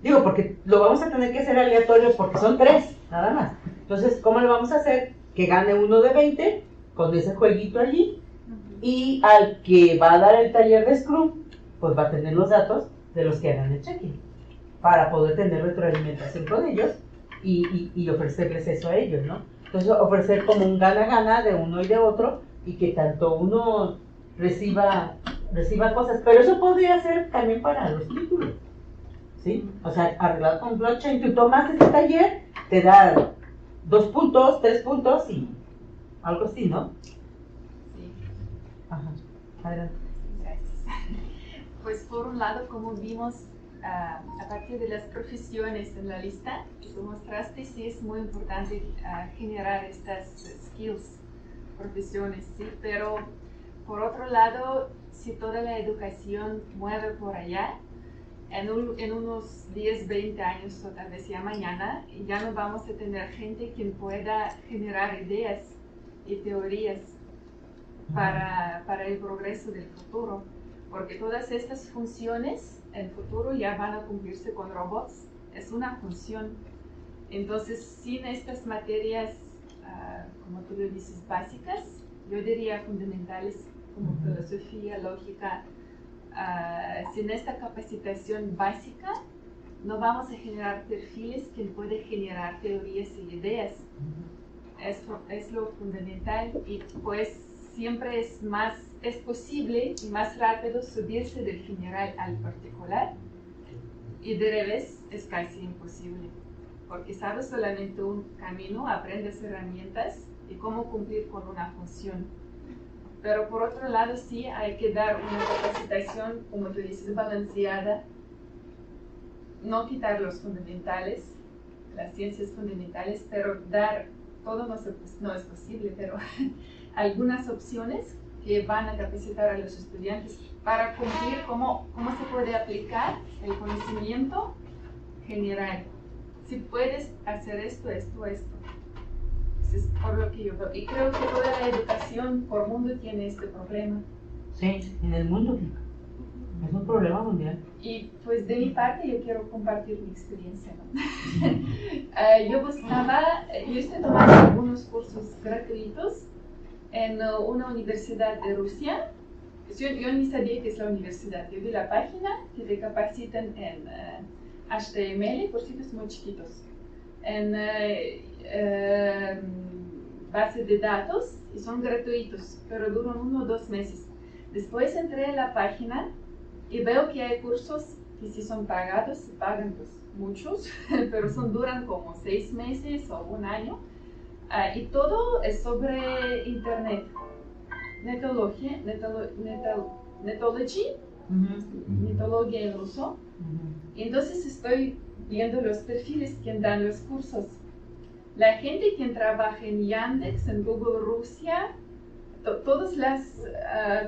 digo, porque lo vamos a tener que hacer aleatorio porque son 3, nada más. Entonces, ¿cómo lo vamos a hacer? Que gane uno de 20 con ese jueguito allí, y al que va a dar el taller de Scrum, pues va a tener los datos de los que hagan el check-in, para poder tener retroalimentación con ellos y ofrecerles eso a ellos, ¿no? Entonces, ofrecer como un gana-gana de uno y de otro, y que tanto uno reciba cosas, pero eso podría ser también para los títulos, ¿sí? O sea, arreglado con blockchain, tú tomas ese taller, te da 2 puntos, 3 puntos y algo así, ¿no? Sí. Ajá, adelante. Gracias. Pues por un lado, como vimos a partir de las profesiones en la lista que tú mostraste, sí es muy importante generar estas skills, profesiones, ¿sí? Pero por otro lado, si toda la educación mueve por allá, en unos 10, 20 años o tal vez ya mañana, ya no vamos a tener gente quien pueda generar ideas y teorías para el progreso del futuro, porque todas estas funciones en el futuro ya van a cumplirse con robots, es una función. Entonces, sin estas materias, como tú lo dices, básicas, yo diría fundamentales, como filosofía, lógica, sin esta capacitación básica, no vamos a generar perfiles que pueden generar teorías y ideas. Eso es lo fundamental, y pues siempre es posible y más rápido subirse del general al particular, y de revés es casi imposible, porque sabes solamente un camino, aprendes herramientas y cómo cumplir con una función. Pero por otro lado sí hay que dar una capacitación, como tú dices, balanceada, no quitar los fundamentales, las ciencias fundamentales, pero dar, todo no es posible, pero algunas opciones que van a capacitar a los estudiantes para cumplir cómo se puede aplicar el conocimiento general. Si puedes hacer esto. Es por lo que yo veo. Y creo que toda la educación por mundo tiene este problema. Sí, en el mundo. Es un problema mundial. Y pues de mi parte yo quiero compartir mi experiencia, ¿no? Yo estoy tomando algunos cursos gratuitos en una universidad de Rusia. Yo ni sabía que es la universidad. Yo vi la página que te capacitan en HTML, por sitios muy chiquitos, en base de datos, y son gratuitos, pero duran 1 o 2 meses. Después entré a la página y veo que hay cursos que sí son pagados, se pagan pues muchos, pero duran como 6 meses o 1 año, y todo es sobre internet, netología en ruso. Y entonces estoy viendo los perfiles que dan los cursos. La gente que trabaja en Yandex, en Google Rusia, todos los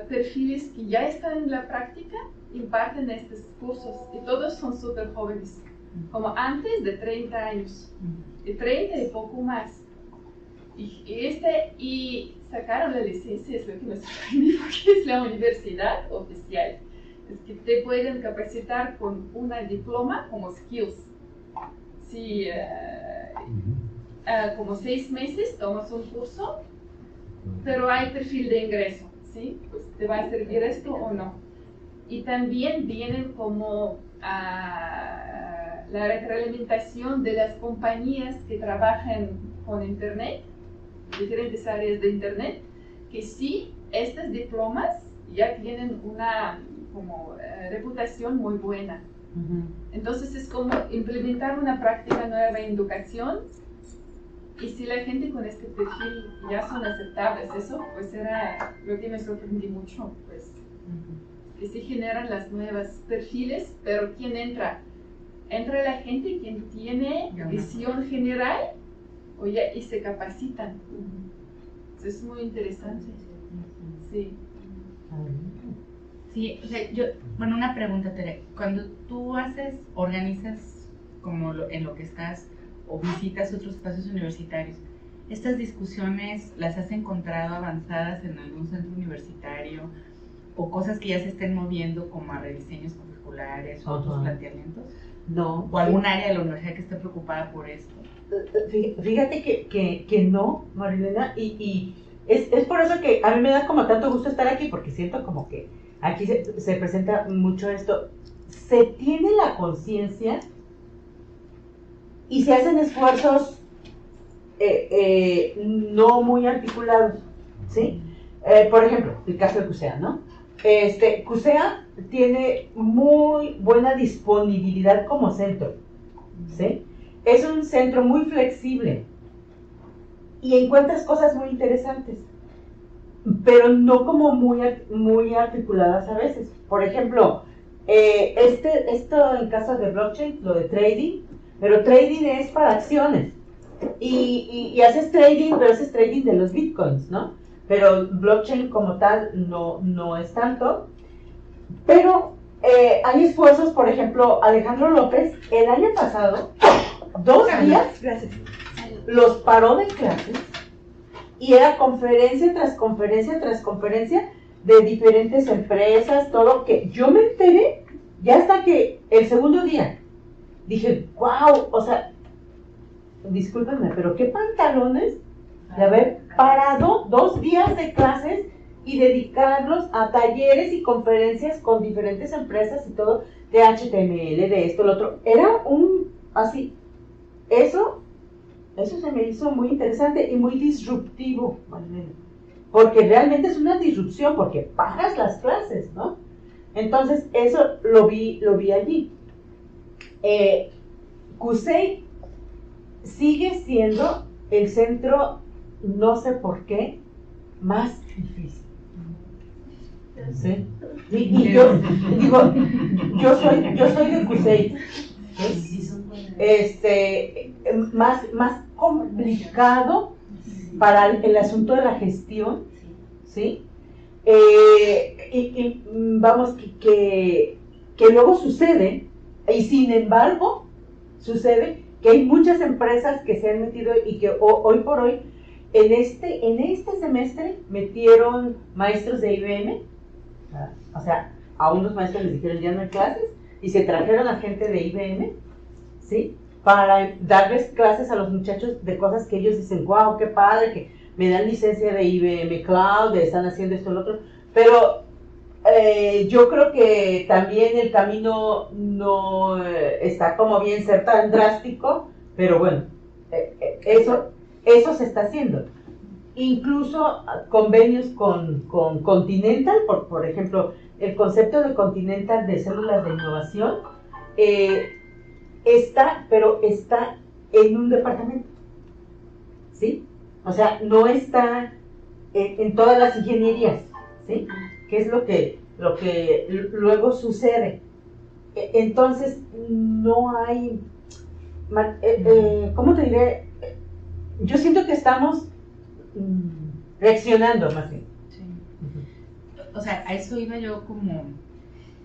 perfiles que ya están en la práctica imparten estos cursos, y todos son súper jóvenes, como antes de 30 años, de 30 y poco más. Y sacaron la licencia, es lo que me sorprendió, porque es la universidad oficial. Es que te pueden capacitar con una diploma como skills. Si como 6 meses tomas un curso, pero hay perfil de ingreso, ¿sí? Pues te va a servir esto o no. Y también vienen como la retroalimentación de las compañías que trabajan con internet, diferentes áreas de internet, que sí, estas diplomas ya tienen una reputación muy buena. Entonces es como implementar una práctica nueva en educación, y si la gente con este perfil ya son aceptables, eso pues era lo que me sorprendí mucho, pues que se generan las nuevas perfiles, pero ¿quién entra? entra la gente quien tiene Ya, visión general y se capacitan. Eso es muy interesante. Sí. Sí, o sea, bueno, una pregunta, Tere. Cuando tú organizas como en lo que estás o visitas otros espacios universitarios, ¿estas discusiones las has encontrado avanzadas en algún centro universitario o cosas que ya se estén moviendo como a rediseños curriculares o otros planteamientos? No. ¿O algún área de la universidad que esté preocupada por esto? Fíjate que no, Marilena, y es por eso que a mí me da como tanto gusto estar aquí, porque siento como que aquí se presenta mucho esto. Se tiene la conciencia y se hacen esfuerzos no muy articulados, ¿sí? Por ejemplo, el caso de CUSEA, ¿no? CUSEA tiene muy buena disponibilidad como centro, ¿sí? Es un centro muy flexible y encuentras cosas muy interesantes, pero no como muy articuladas a veces. Por ejemplo, esto en caso de blockchain, lo de trading, pero trading es para acciones y haces trading, pero haces trading de los bitcoins, ¿no? Pero blockchain como tal no es tanto, pero hay esfuerzos. Por ejemplo, Alejandro López el año pasado 2 días los paró de clases y era conferencia tras conferencia tras conferencia de diferentes empresas, todo, que yo me enteré ya hasta que el segundo día dije, wow, o sea, discúlpenme, pero qué pantalones de haber parado 2 días de clases y dedicarlos a talleres y conferencias con diferentes empresas y todo, de HTML, de esto, lo otro. Era así, eso se me hizo muy interesante y muy disruptivo, porque realmente es una disrupción, porque pagas las clases, ¿no? Entonces, eso lo vi allí. CUSEI sigue siendo el centro, no sé por qué, más difícil. ¿Sí? Y yo digo, yo soy de CUSEI, más complicado para el asunto de la gestión, ¿sí? Y vamos, que luego sucede, y sin embargo sucede que hay muchas empresas que se han metido y que hoy por hoy en este semestre metieron maestros de IBM, o sea, a unos maestros les dijeron ya no hay clases y se trajeron a gente de IBM, ¿sí? Para darles clases a los muchachos de cosas que ellos dicen, wow, qué padre, que me dan licencia de IBM Cloud, están haciendo esto y lo otro, pero yo creo que también el camino no está como bien ser tan drástico, pero bueno, eso se está haciendo. Incluso convenios con Continental, por ejemplo, el concepto de Continental de células de innovación está en un departamento, ¿sí? O sea, no está en todas las ingenierías, ¿sí? Que es lo que luego sucede. Entonces, no hay, ¿cómo te diré? Yo siento que estamos reaccionando más bien. Sí. O sea, a eso iba yo, como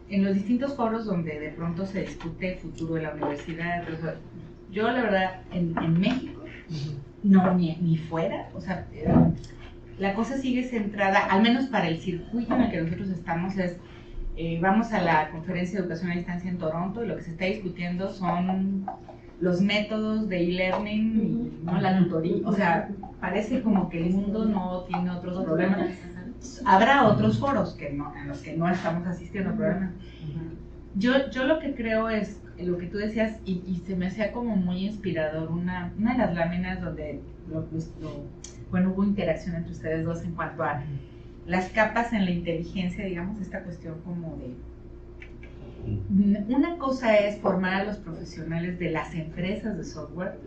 en los distintos foros donde de pronto se discute el futuro de la universidad. O sea, yo la verdad, en México, no, ni fuera, o sea, la cosa sigue centrada, al menos para el circuito en el que nosotros estamos, vamos a la conferencia de educación a distancia en Toronto y lo que se está discutiendo son los métodos de e-learning, ¿no? La tutoría, o sea, parece como que el mundo no tiene otros problemas. Habrá otros foros en los que no estamos asistiendo probablemente. Yo lo que creo es, lo que tú decías, y se me hacía como muy inspirador, una de las láminas donde bueno, hubo interacción entre ustedes dos en cuanto a las capas en la inteligencia, digamos, esta cuestión como de... Una cosa es formar a los profesionales de las empresas de software,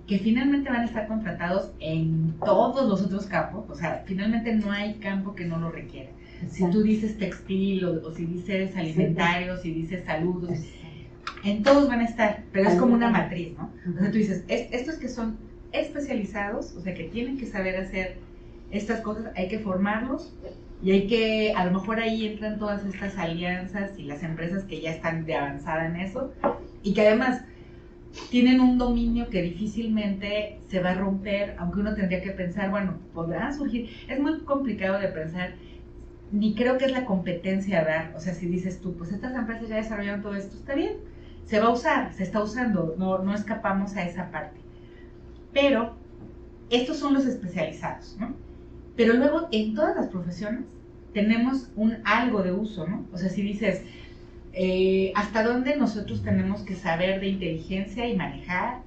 que finalmente van a estar contratados en todos los otros campos, o sea, finalmente no hay campo que no lo requiera. Si tú dices textil o si dices alimentario, si dices salud, en todos van a estar, pero es como una matriz, ¿no? Entonces tú dices, estos que son especializados, o sea, que tienen que saber hacer estas cosas, hay que formarlos y hay que, a lo mejor ahí entran todas estas alianzas y las empresas que ya están de avanzada en eso y que además tienen un dominio que difícilmente se va a romper, aunque uno tendría que pensar, bueno, podrán surgir, es muy complicado de pensar, ni creo que es la competencia a dar, o sea, si dices tú, pues estas empresas ya desarrollaron todo esto, está bien, se va a usar, se está usando, no escapamos a esa parte, pero estos son los especializados, ¿no? Pero luego en todas las profesiones tenemos algo de uso, ¿no? O sea, si dices, hasta dónde nosotros tenemos que saber de inteligencia y manejar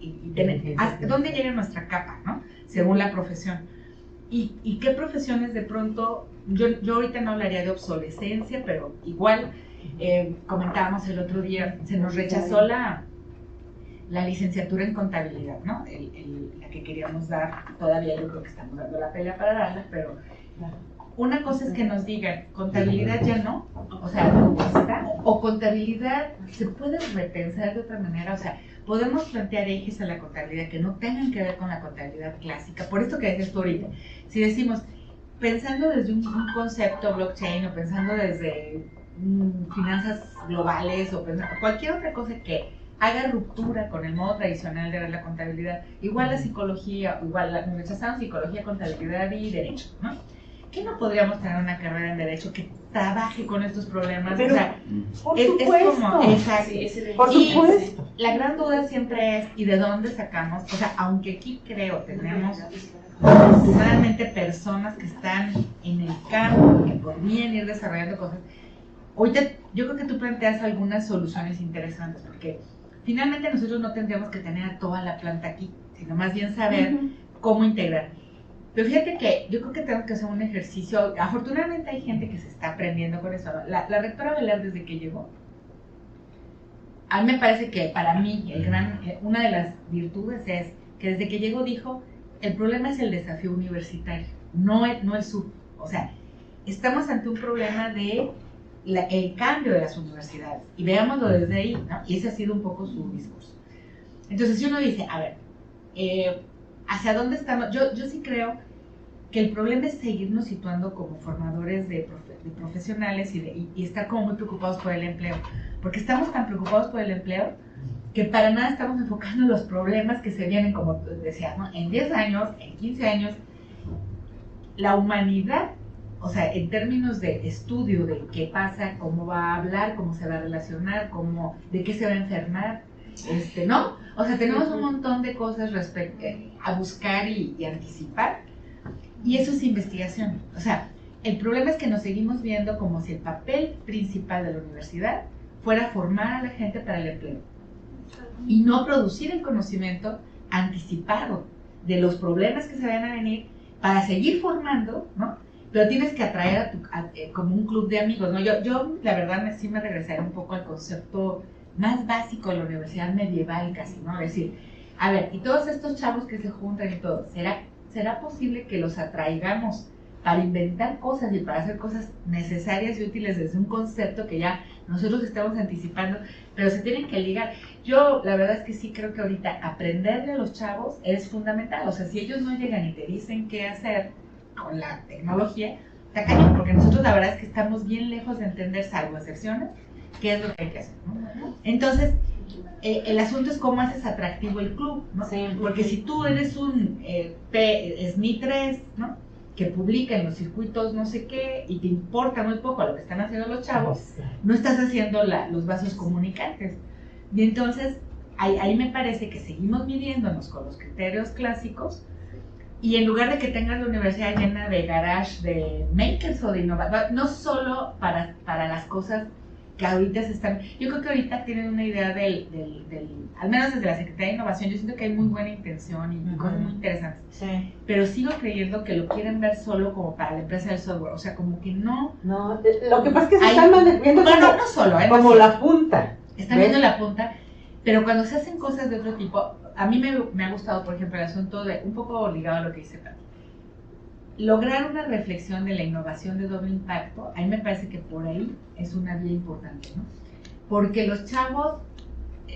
hasta dónde llega nuestra capa, ¿no? Según la profesión. Y qué profesiones de pronto, yo ahorita no hablaría de obsolescencia, pero igual comentábamos el otro día, se nos rechazó la licenciatura en contabilidad, ¿no? La que queríamos dar, todavía yo creo que estamos dando la pelea para darla, pero una cosa es que nos digan, contabilidad ya no, o sea, no está, o contabilidad se puede repensar de otra manera, o sea, podemos plantear ejes a la contabilidad que no tengan que ver con la contabilidad clásica, por esto que decías tú ahorita, si decimos, pensando desde un concepto blockchain o pensando desde finanzas globales o cualquier otra cosa que haga ruptura con el modo tradicional de ver la contabilidad, igual la psicología, igual nos rechazaron psicología, contabilidad y derecho, ¿no? ¿Qué no podríamos tener una carrera en derecho que trabaje con estos problemas? Pero, o sea, por es supuesto. como, exacto. Por Y supuesto. la gran duda siempre es, ¿y de dónde sacamos? O sea, aunque aquí creo tenemos afortunadamente personas que están en el campo, que podrían ir desarrollando cosas, ahorita yo creo que tú planteas algunas soluciones interesantes, porque finalmente nosotros no tendríamos que tener a toda la planta aquí, sino más bien saber cómo integrar. Pero fíjate que yo creo que tenemos que hacer un ejercicio, afortunadamente hay gente que se está aprendiendo con eso, ¿no? La rectora Velar desde que llegó, a mí me parece que para mí una de las virtudes es que desde que llegó dijo, el problema es el desafío universitario, no el sub, o sea, estamos ante un problema de el cambio de las universidades, y veámoslo desde ahí, ¿no? Y ese ha sido un poco su discurso. Entonces, si uno dice, a ver, ¿hacia dónde estamos? Yo sí creo que el problema es seguirnos situando como formadores de profesionales y estar como muy preocupados por el empleo, porque estamos tan preocupados por el empleo que para nada estamos enfocando los problemas que se vienen, como decías, ¿no? En 10 años, en 15 años, la humanidad, o sea, en términos de estudio de qué pasa, cómo va a hablar, cómo se va a relacionar, de qué se va a enfermar, ¿no? O sea, tenemos un montón de cosas a buscar y anticipar, y eso es investigación. O sea, el problema es que nos seguimos viendo como si el papel principal de la universidad fuera formar a la gente para el empleo y no producir el conocimiento anticipado de los problemas que se van a venir para seguir formando, ¿no? Pero tienes que atraer como un club de amigos, ¿no? Yo la verdad, sí me regresaría un poco al concepto más básico de la universidad medieval casi, ¿no? Es decir, a ver, y todos estos chavos que se juntan y todo, ¿será posible que los atraigamos para inventar cosas y para hacer cosas necesarias y útiles desde un concepto que ya nosotros estamos anticipando, pero se tienen que ligar? Yo la verdad es que sí creo que ahorita aprenderle a los chavos es fundamental, o sea, si ellos no llegan y te dicen qué hacer con la tecnología, está cañón, porque nosotros la verdad es que estamos bien lejos de entender, salvo excepciones, qué es lo que hay que hacer, ¿no? Entonces, el asunto es cómo haces atractivo el club, ¿no? Sí. Porque si tú eres un SNI 3, ¿no? Que publica en los circuitos no sé qué y te importa muy poco a lo que están haciendo los chavos, no estás haciendo los vasos comunicantes. Y entonces, ahí me parece que seguimos midiéndonos con los criterios clásicos, y en lugar de que tengas la universidad llena de garage de makers o de innovadores, no solo para las cosas que ahorita se están, yo creo que ahorita tienen una idea al menos desde la Secretaría de Innovación, yo siento que hay muy buena intención y cosas muy interesantes, sí. Pero sigo creyendo que lo quieren ver solo como para la empresa del software, o sea, como que no, lo que pasa es que se están viendo bueno, no solo, como la punta, están viendo la punta, pero cuando se hacen cosas de otro tipo, a mí me ha gustado, por ejemplo, el asunto un poco ligado a lo que dice Pati, lograr una reflexión de la innovación de doble impacto. A mí me parece que por ahí es una vía importante, ¿no? Porque los chavos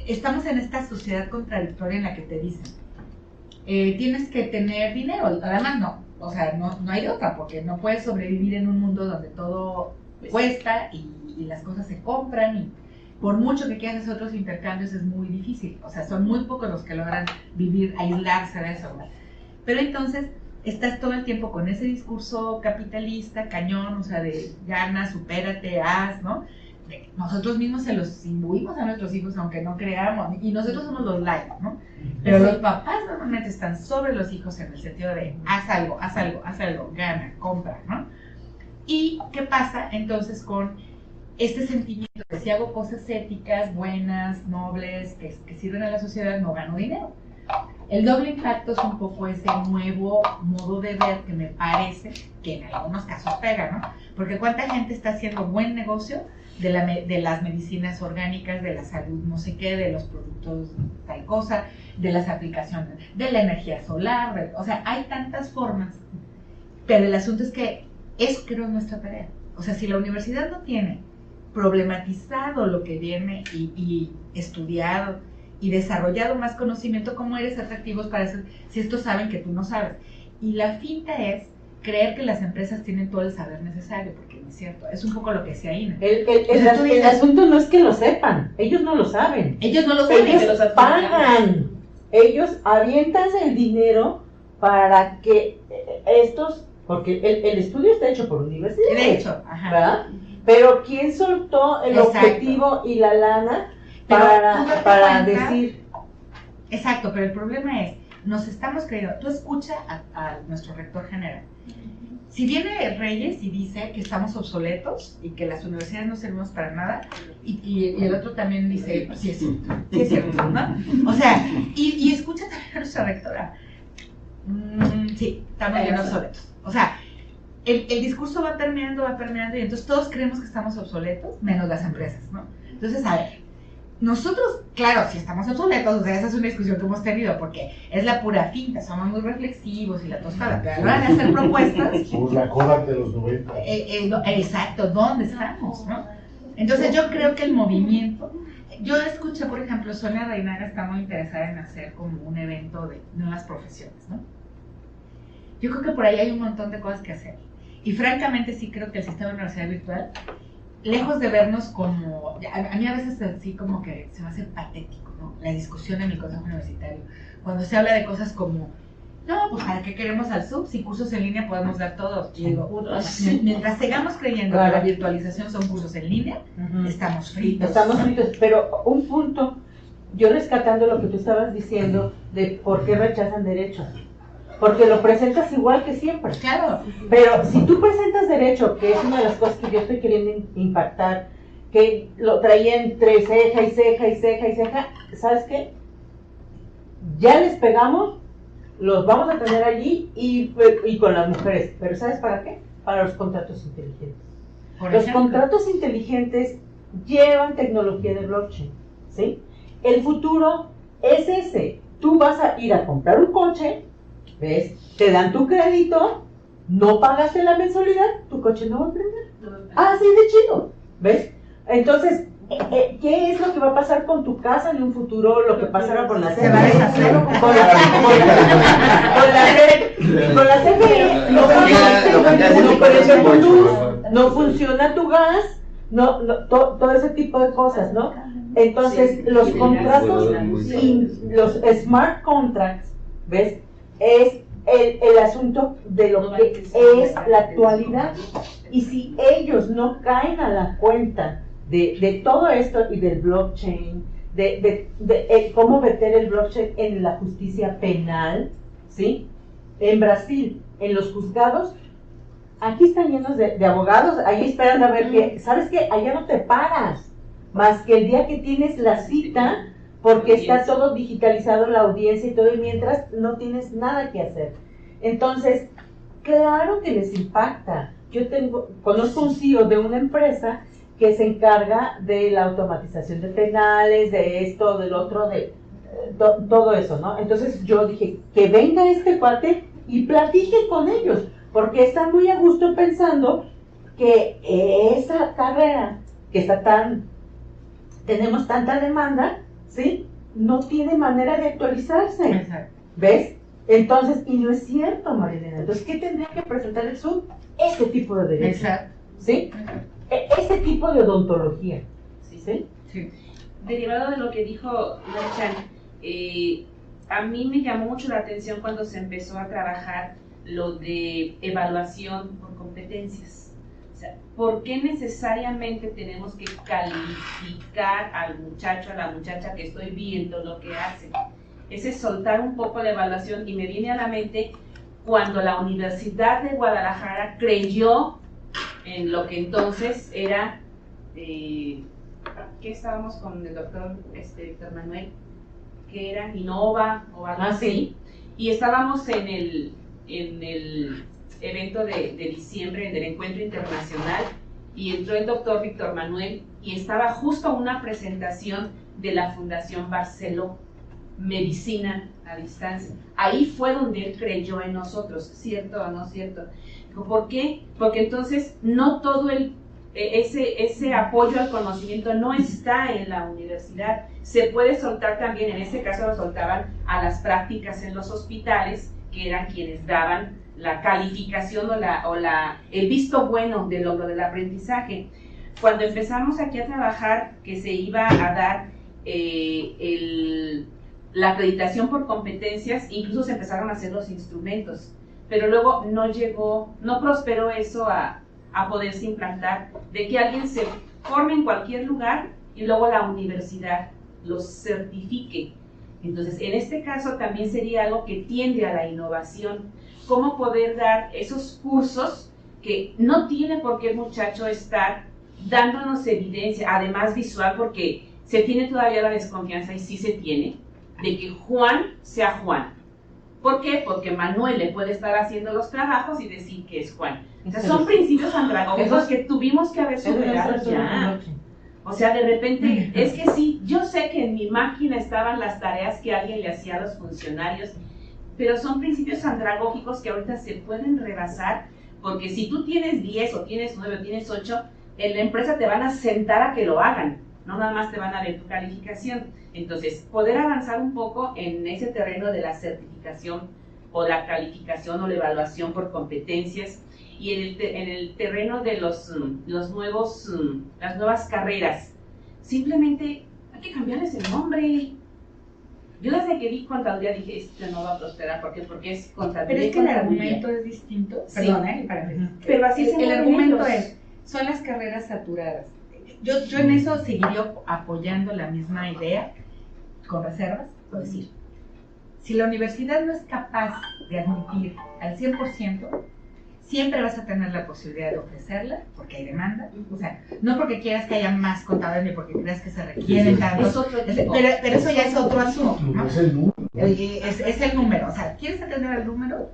estamos en esta sociedad contradictoria en la que te dicen, tienes que tener dinero, además no hay de otra, porque no puedes sobrevivir en un mundo donde todo cuesta y las cosas se compran, y por mucho que quieras hacer otros intercambios es muy difícil, o sea, son muy pocos los que logran vivir, aislarse de eso, ¿no? Pero entonces estás todo el tiempo con ese discurso capitalista, cañón, o sea, de gana, supérate, haz, ¿no? Nosotros mismos se los imbuimos a nuestros hijos, aunque no creamos, y nosotros somos los laicos, ¿no? Pero los papás normalmente están sobre los hijos en el sentido de haz algo, gana, compra, ¿no? ¿Y qué pasa entonces con este sentimiento de si hago cosas éticas, buenas, nobles, que sirven a la sociedad, no gano dinero? El doble impacto es un poco ese nuevo modo de ver que me parece que en algunos casos pega, ¿no? Porque cuánta gente está haciendo buen negocio de las medicinas orgánicas, de la salud no sé qué, de los productos tal cosa, de las aplicaciones, de la energía solar, o sea, hay tantas formas, pero el asunto es que es, creo, nuestra tarea. O sea, si la universidad no tiene problematizado lo que viene y estudiado y desarrollado más conocimiento, ¿cómo eres atractivos para eso si estos saben que tú no sabes? Y la finta es creer que las empresas tienen todo el saber necesario, porque no es cierto, es un poco lo que decía Ina. El asunto no es que lo sepan, ellos no lo saben. Ellos no lo saben, ellos pagan, ellos avientan el dinero para que estos, porque el estudio está hecho por universidades, de hecho, ajá, ¿verdad? Pero ¿quién soltó el objetivo y la lana para decir? Exacto, pero el problema es, nos estamos creyendo, tú escucha a nuestro rector general, si viene Reyes y dice que estamos obsoletos y que las universidades no servimos para nada, y el otro también dice, pues sí es cierto, ¿no? O sea, y escucha también a nuestra rectora, sí, estamos bien obsoletos, o sea, el discurso va permeando y entonces todos creemos que estamos obsoletos, menos las empresas, ¿no? Entonces, a ver, nosotros, claro, si estamos obsoletos, o sea, esa es una discusión que hemos tenido, porque es la pura finta, somos muy reflexivos y la tostada, pero a la hora de hacer propuestas... Somos la Kodak de los 90. Exacto, ¿dónde estamos, no? Entonces yo creo que el movimiento... Yo escuché, por ejemplo, Sonia Reinaga está muy interesada en hacer como un evento de nuevas profesiones, ¿no? Yo creo que por ahí hay un montón de cosas que hacer. Y francamente sí creo que el sistema de universidad virtual, lejos de vernos como, a mí a veces así como que se va a hacer patético, ¿no? La discusión en el consejo universitario, cuando se habla de cosas como, no, pues ¿para qué queremos al sub? Si cursos en línea podemos dar todos. Y digo, mientras sigamos creyendo que la virtualización son cursos en línea, estamos fritos. Estamos fritos, pero un punto, yo rescatando lo que tú estabas diciendo de por qué rechazan derechos. Porque lo presentas igual que siempre. Claro. Pero si tú presentas derecho, que es una de las cosas que yo estoy queriendo impactar, que lo traía entre ceja y ceja y ceja y ceja, ¿sabes qué? Ya les pegamos, los vamos a tener allí y con las mujeres. ¿Pero sabes para qué? Para los contratos inteligentes. Los contratos inteligentes llevan tecnología de blockchain, ¿sí? El futuro es ese. Tú vas a ir a comprar un coche, ¿ves? Te dan tu crédito, no pagaste la mensualidad, tu coche no va a prender. Así de chido, ¿ves? Entonces, ¿qué es lo que va a pasar con tu casa en un futuro? Lo que pasará con la CFE. Se va a deshacer. Con la CFE no funciona tu gas, todo ese tipo de cosas, ¿no? Entonces, los contratos, los smart contracts, ¿ves? Es el asunto de lo que es la actualidad. Y si ellos no caen a la cuenta de todo esto y del blockchain, de cómo meter el blockchain en la justicia penal, ¿sí? En Brasil, en los juzgados, aquí están llenos de abogados, ahí esperan a ver que, ¿sabes qué? Allá no te paras, más que el día que tienes la cita, porque está todo digitalizado, la audiencia y todo, y mientras no tienes nada que hacer. Entonces, claro que les impacta. Conozco un CEO de una empresa que se encarga de la automatización de penales, de esto, del otro, de todo eso, ¿no? Entonces yo dije, que venga este cuate y platique con ellos, porque están muy a gusto pensando que esa carrera que está tenemos tanta demanda, ¿sí? No tiene manera de actualizarse. Exacto. ¿Ves? Entonces, y no es cierto, Marilena. Entonces, ¿qué tendría que presentar el SUD? Este tipo de derechos. Exacto. ¿Sí? Ese tipo de odontología. ¿Sí? Sí. Derivado de lo que dijo Narchan, a mí me llamó mucho la atención cuando se empezó a trabajar lo de evaluación por competencias. O sea, ¿por qué necesariamente tenemos que calificar al muchacho, a la muchacha que estoy viendo lo que hace? Ese es soltar un poco la evaluación, y me viene a la mente cuando la Universidad de Guadalajara creyó en lo que entonces era, ¿qué estábamos con el doctor Víctor Manuel? Que era Innova o algo así, y estábamos en el evento de diciembre, en el encuentro internacional, y entró el doctor Víctor Manuel, y estaba justo una presentación de la Fundación Barceló, Medicina a Distancia. Ahí fue donde él creyó en nosotros, ¿cierto o no cierto? ¿Por qué? Porque entonces no todo ese apoyo al conocimiento no está en la universidad. Se puede soltar también, en este caso lo soltaban a las prácticas en los hospitales, que eran quienes daban la calificación o el visto bueno de logro del aprendizaje. Cuando empezamos aquí a trabajar, que se iba a dar la acreditación por competencias, incluso se empezaron a hacer los instrumentos, pero luego no prosperó eso a poderse implantar, de que alguien se forme en cualquier lugar y luego la universidad los certifique. Entonces, en este caso también sería algo que tiende a la innovación, cómo poder dar esos cursos que no tiene por qué el muchacho estar dándonos evidencia, además visual, porque se tiene todavía la desconfianza, y sí se tiene, de que Juan sea Juan. ¿Por qué? Porque Manuel le puede estar haciendo los trabajos y decir que es Juan. O sea, son principios andragógicos que tuvimos que haber superado ya. O sea, de repente, es que sí, yo sé que en mi máquina estaban las tareas que alguien le hacía a los funcionarios, pero son principios andragógicos que ahorita se pueden rebasar, porque si tú tienes 10 o tienes 9 o tienes 8, en la empresa te van a sentar a que lo hagan, no nada más te van a ver tu calificación. Entonces, poder avanzar un poco en ese terreno de la certificación o la calificación o la evaluación por competencias, y en el terreno de las nuevas carreras, simplemente hay que cambiarles el nombre. Yo desde que vi contaduría dije, esto no va a prosperar, porque es contaduría. Pero es que el argumento es distinto. Sí. Perdón, pero así es el argumento son las carreras saturadas. Yo en eso seguiría apoyando la misma idea, con reservas, por decir, si la universidad no es capaz de admitir al 100%, siempre vas a tener la posibilidad de ofrecerla, porque hay demanda, o sea, no porque quieras que haya más contadores ni porque creas que se requieren tantos, pero eso ya es otro asunto, ¿no? Es el número. Es el número, o sea, ¿quieres atender el número?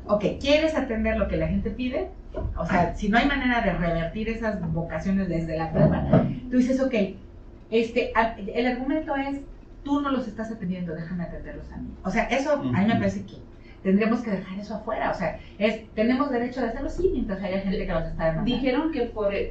Ok, ¿quieres atender lo que la gente pide? O sea, si no hay manera de revertir esas vocaciones desde la prueba, tú dices, ok, el argumento es, tú no los estás atendiendo, déjame atenderlos a mí. O sea, eso a mí me parece que tendríamos que dejar eso afuera. O sea, tenemos derecho de hacerlo, sí, mientras haya gente que los está demandando. Dijeron que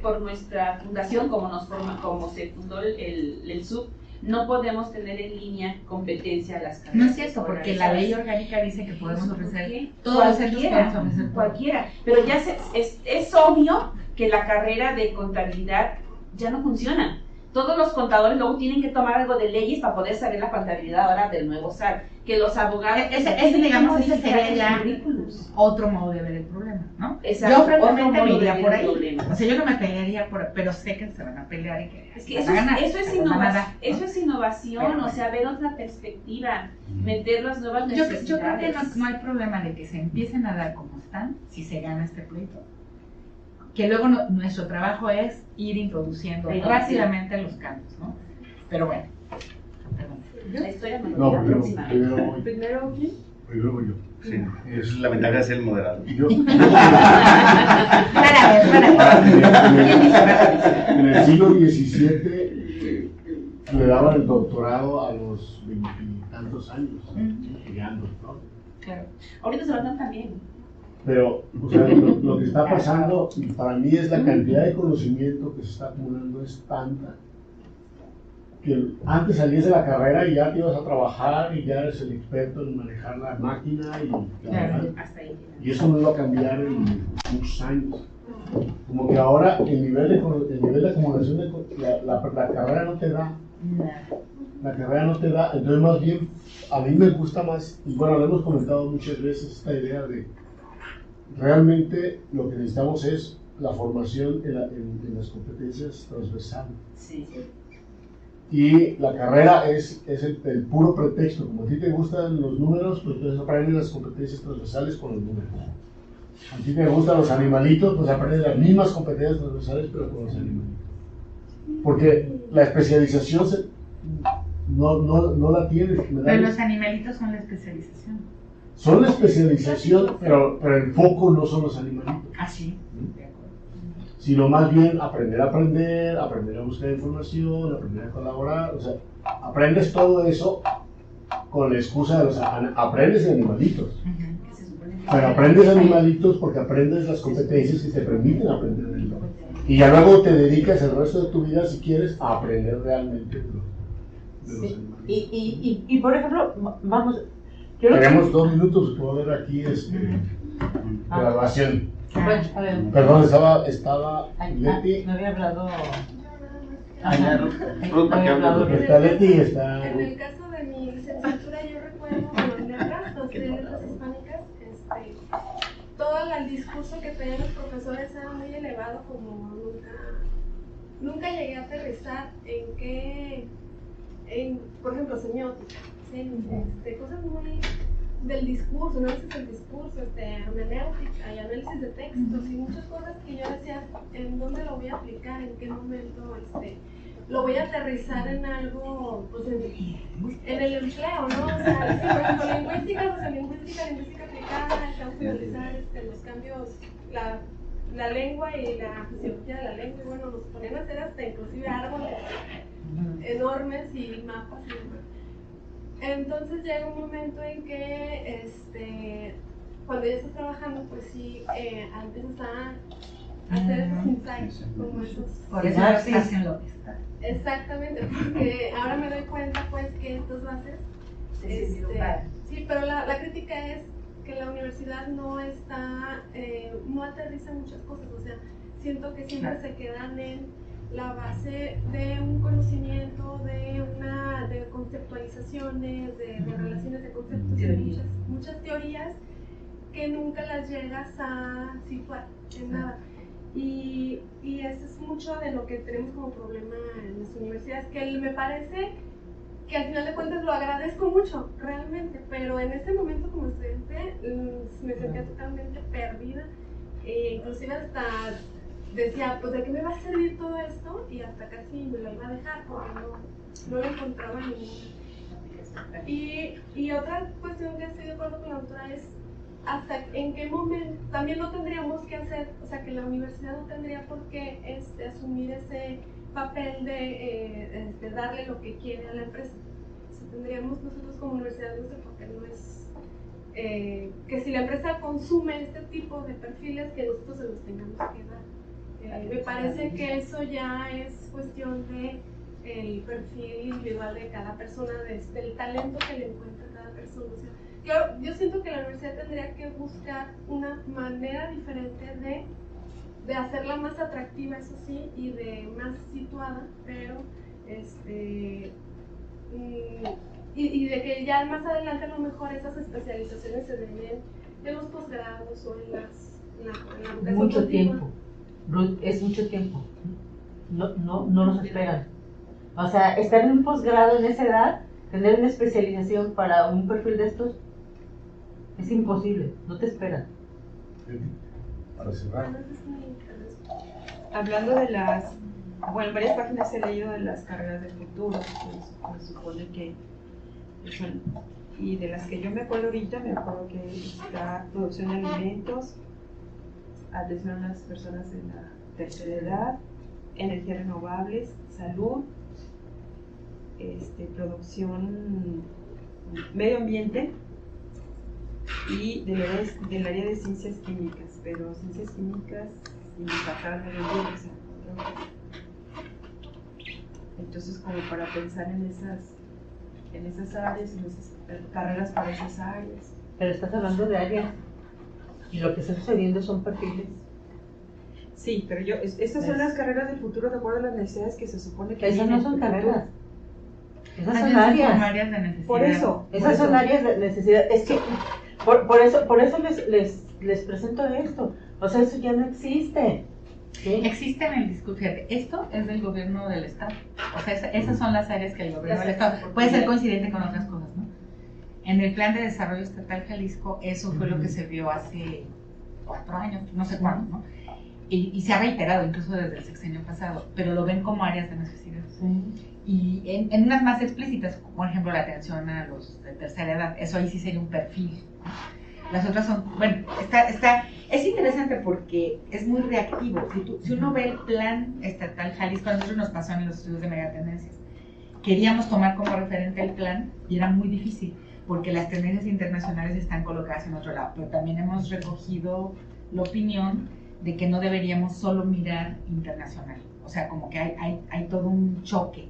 por nuestra fundación, como se fundó el SUB, no podemos tener en línea competencia a las carreras. No es cierto, porque la ley orgánica dice que podemos ofrecer, todos los centros podemos ofrecer cualquiera, pero ya es obvio que la carrera de contabilidad ya no funciona. Todos los contadores luego tienen que tomar algo de leyes para poder saber la contabilidad ahora del nuevo SAT, que los abogados... digamos, ese sería ya otro modo de ver el problema, ¿no? Exacto, yo francamente me iría por ahí. O sea, yo no me pelearía pero sé que se van a pelear y que eso es innovación, o sea, ver otra perspectiva, meter las nuevas necesidades. Yo creo que no hay problema de que se empiecen a dar como están, si se gana este pleito. Que luego nuestro trabajo es ir introduciendo rápidamente los cambios, ¿no? Pero bueno, perdón. La historia me No, ¿Primero quién? Primero yo. Sí, es la ventaja de ser el moderador. En el siglo XVII le daban el doctorado a los 20 y tantos años, llegando, ¿no? Claro. Ahorita se lo dan también. Pero, o sea, lo que está pasando para mí es la cantidad de conocimiento que se está acumulando es tanta que antes salías de la carrera y ya te ibas a trabajar y ya eres el experto en manejar la máquina Claro, hasta ahí. y eso no iba a cambiar en muchos años. Como que ahora el nivel de acumulación la carrera no te da. Nada. La carrera no te da, entonces más bien a mí me gusta más, y bueno, lo hemos comentado muchas veces, esta idea de realmente lo que necesitamos es la formación en las competencias transversales. Sí. Y la carrera es el puro pretexto. Como a ti te gustan los números, pues entonces aprendes las competencias transversales con los números. A ti te gustan los animalitos, pues aprendes las mismas competencias transversales, pero con los animalitos. Porque la especialización no la tienes. Pero los animalitos son la especialización. Son la especialización, pero el foco no son los animalitos. Ah, sí. Sino más bien aprender a buscar información, aprender a colaborar, o sea, aprendes todo eso con la excusa de los aprendes de animalitos, pero aprendes animalitos porque aprendes las competencias que te permiten aprender de ellos. Y ya luego te dedicas el resto de tu vida, si quieres, a aprender realmente de los animalitos. Y por ejemplo, vamos, tenemos 2 minutos, puedo ver aquí grabación. Bueno, a ver. Perdón, estaba Leti. No había hablado. Ruth, está Leti y está. En el caso de mi licenciatura, yo recuerdo con letras, las letras hispánicas, todo el discurso que tenían los profesores era muy elevado, como nunca llegué a aterrizar por ejemplo, semiótica, ¿sí? Cosas muy del discurso, análisis del discurso, hermenéutica y análisis de textos y muchas cosas que yo decía, ¿en dónde lo voy a aplicar? ¿En qué momento lo voy a aterrizar en algo, pues en el empleo, ¿no? O sea, por ejemplo, lingüística aplicada, estamos a analizar los cambios, la lengua y la fisiología de la lengua, y bueno, nos ponían a hacer hasta inclusive árboles enormes y mapas y demás. Entonces llega un momento en que cuando ya estás trabajando, pues sí, empiezas a hacer esos insights, como esos. Por eso hacen lo que está. Exactamente, porque ahora me doy cuenta pues que estas bases, sí, pero la crítica es que la universidad no aterriza muchas cosas, o sea, siento que siempre se quedan en la base de un conocimiento, de conceptualizaciones, de relaciones de conceptos, de muchas teorías que nunca las llegas a situar en nada. Y eso es mucho de lo que tenemos como problema en las universidades, que me parece que al final de cuentas lo agradezco mucho, realmente, pero en ese momento como estudiante me sentía totalmente perdida, inclusive hasta decía, pues ¿de qué me va a servir todo esto? Y hasta casi me lo iba a dejar porque no lo encontraba ninguna. Y otra cuestión que estoy de acuerdo con la autora es hasta en qué momento también no tendríamos que hacer, o sea que la universidad no tendría por qué asumir ese papel de darle lo que quiere a la empresa. O sea, tendríamos nosotros como universidad, nuestro papel no es que si la empresa consume este tipo de perfiles, que nosotros se los tengamos que dar. Me parece que eso ya es cuestión de el perfil individual de cada persona, del talento que le encuentra cada persona. O sea, claro, yo siento que la universidad tendría que buscar una manera diferente de hacerla más atractiva, eso sí, y de más situada, pero y de que ya más adelante a lo mejor esas especializaciones se den en los posgrados o en la educación mucho continua. tiempo, Ruth, es mucho tiempo. No nos esperan. O sea, estar en un posgrado en esa edad, tener una especialización para un perfil de estos, es imposible, no te esperan. Para cerrar. Hablando de en varias páginas he leído de las carreras del futuro, que se supone que son, y de las que yo me acuerdo ahorita, me acuerdo que está producción de alimentos, atención a las personas de la tercera edad, energías renovables, salud, producción, medio ambiente y del área de ciencias químicas, pero ciencias químicas impactadas en el medio ambiente. Entonces, como para pensar en esas áreas, en esas carreras para esas áreas. Pero estás hablando de áreas. Y lo que está sucediendo son perfiles. Sí, pero estas son las carreras del futuro de acuerdo a las necesidades que se supone que Esas no vienen son del futuro. carreras. Esas son Como áreas. áreas de necesidad. Por eso. Esas son áreas de necesidad. Es que por eso les presento esto. O sea, eso ya no existe. ¿Sí? Existe en el discurso. Fíjate, esto es del gobierno del Estado. O sea, esas son las áreas que el gobierno del Estado puede ser coincidente con otras cosas, ¿no? En el Plan de Desarrollo Estatal Jalisco, eso fue lo que se vio hace 4 años, no sé cuándo, ¿no? Y se ha reiterado incluso desde el sexenio pasado, pero lo ven como áreas de necesidad. Sí. Y en unas más explícitas, como por ejemplo la atención a los de tercera edad, eso ahí sí sería un perfil, ¿no? Las otras son, bueno, es interesante porque es muy reactivo. Si uno ve el Plan Estatal Jalisco, a nosotros nos pasó en los estudios de megatendencias. Queríamos tomar como referente el plan y era muy difícil porque las tendencias internacionales están colocadas en otro lado, pero también hemos recogido la opinión de que no deberíamos solo mirar internacional. O sea, como que hay todo un choque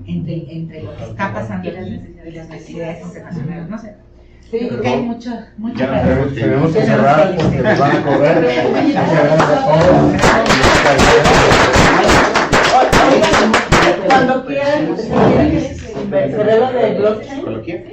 entre lo que está pasando aquí y las necesidades internacionales. No sé. Sí. Yo creo que hay mucho Ya, Tenemos que cerrar porque nos van a correr. Muchas gracias a todos. Cuando quieran, cerebro de blockchain. ¿Coloquia?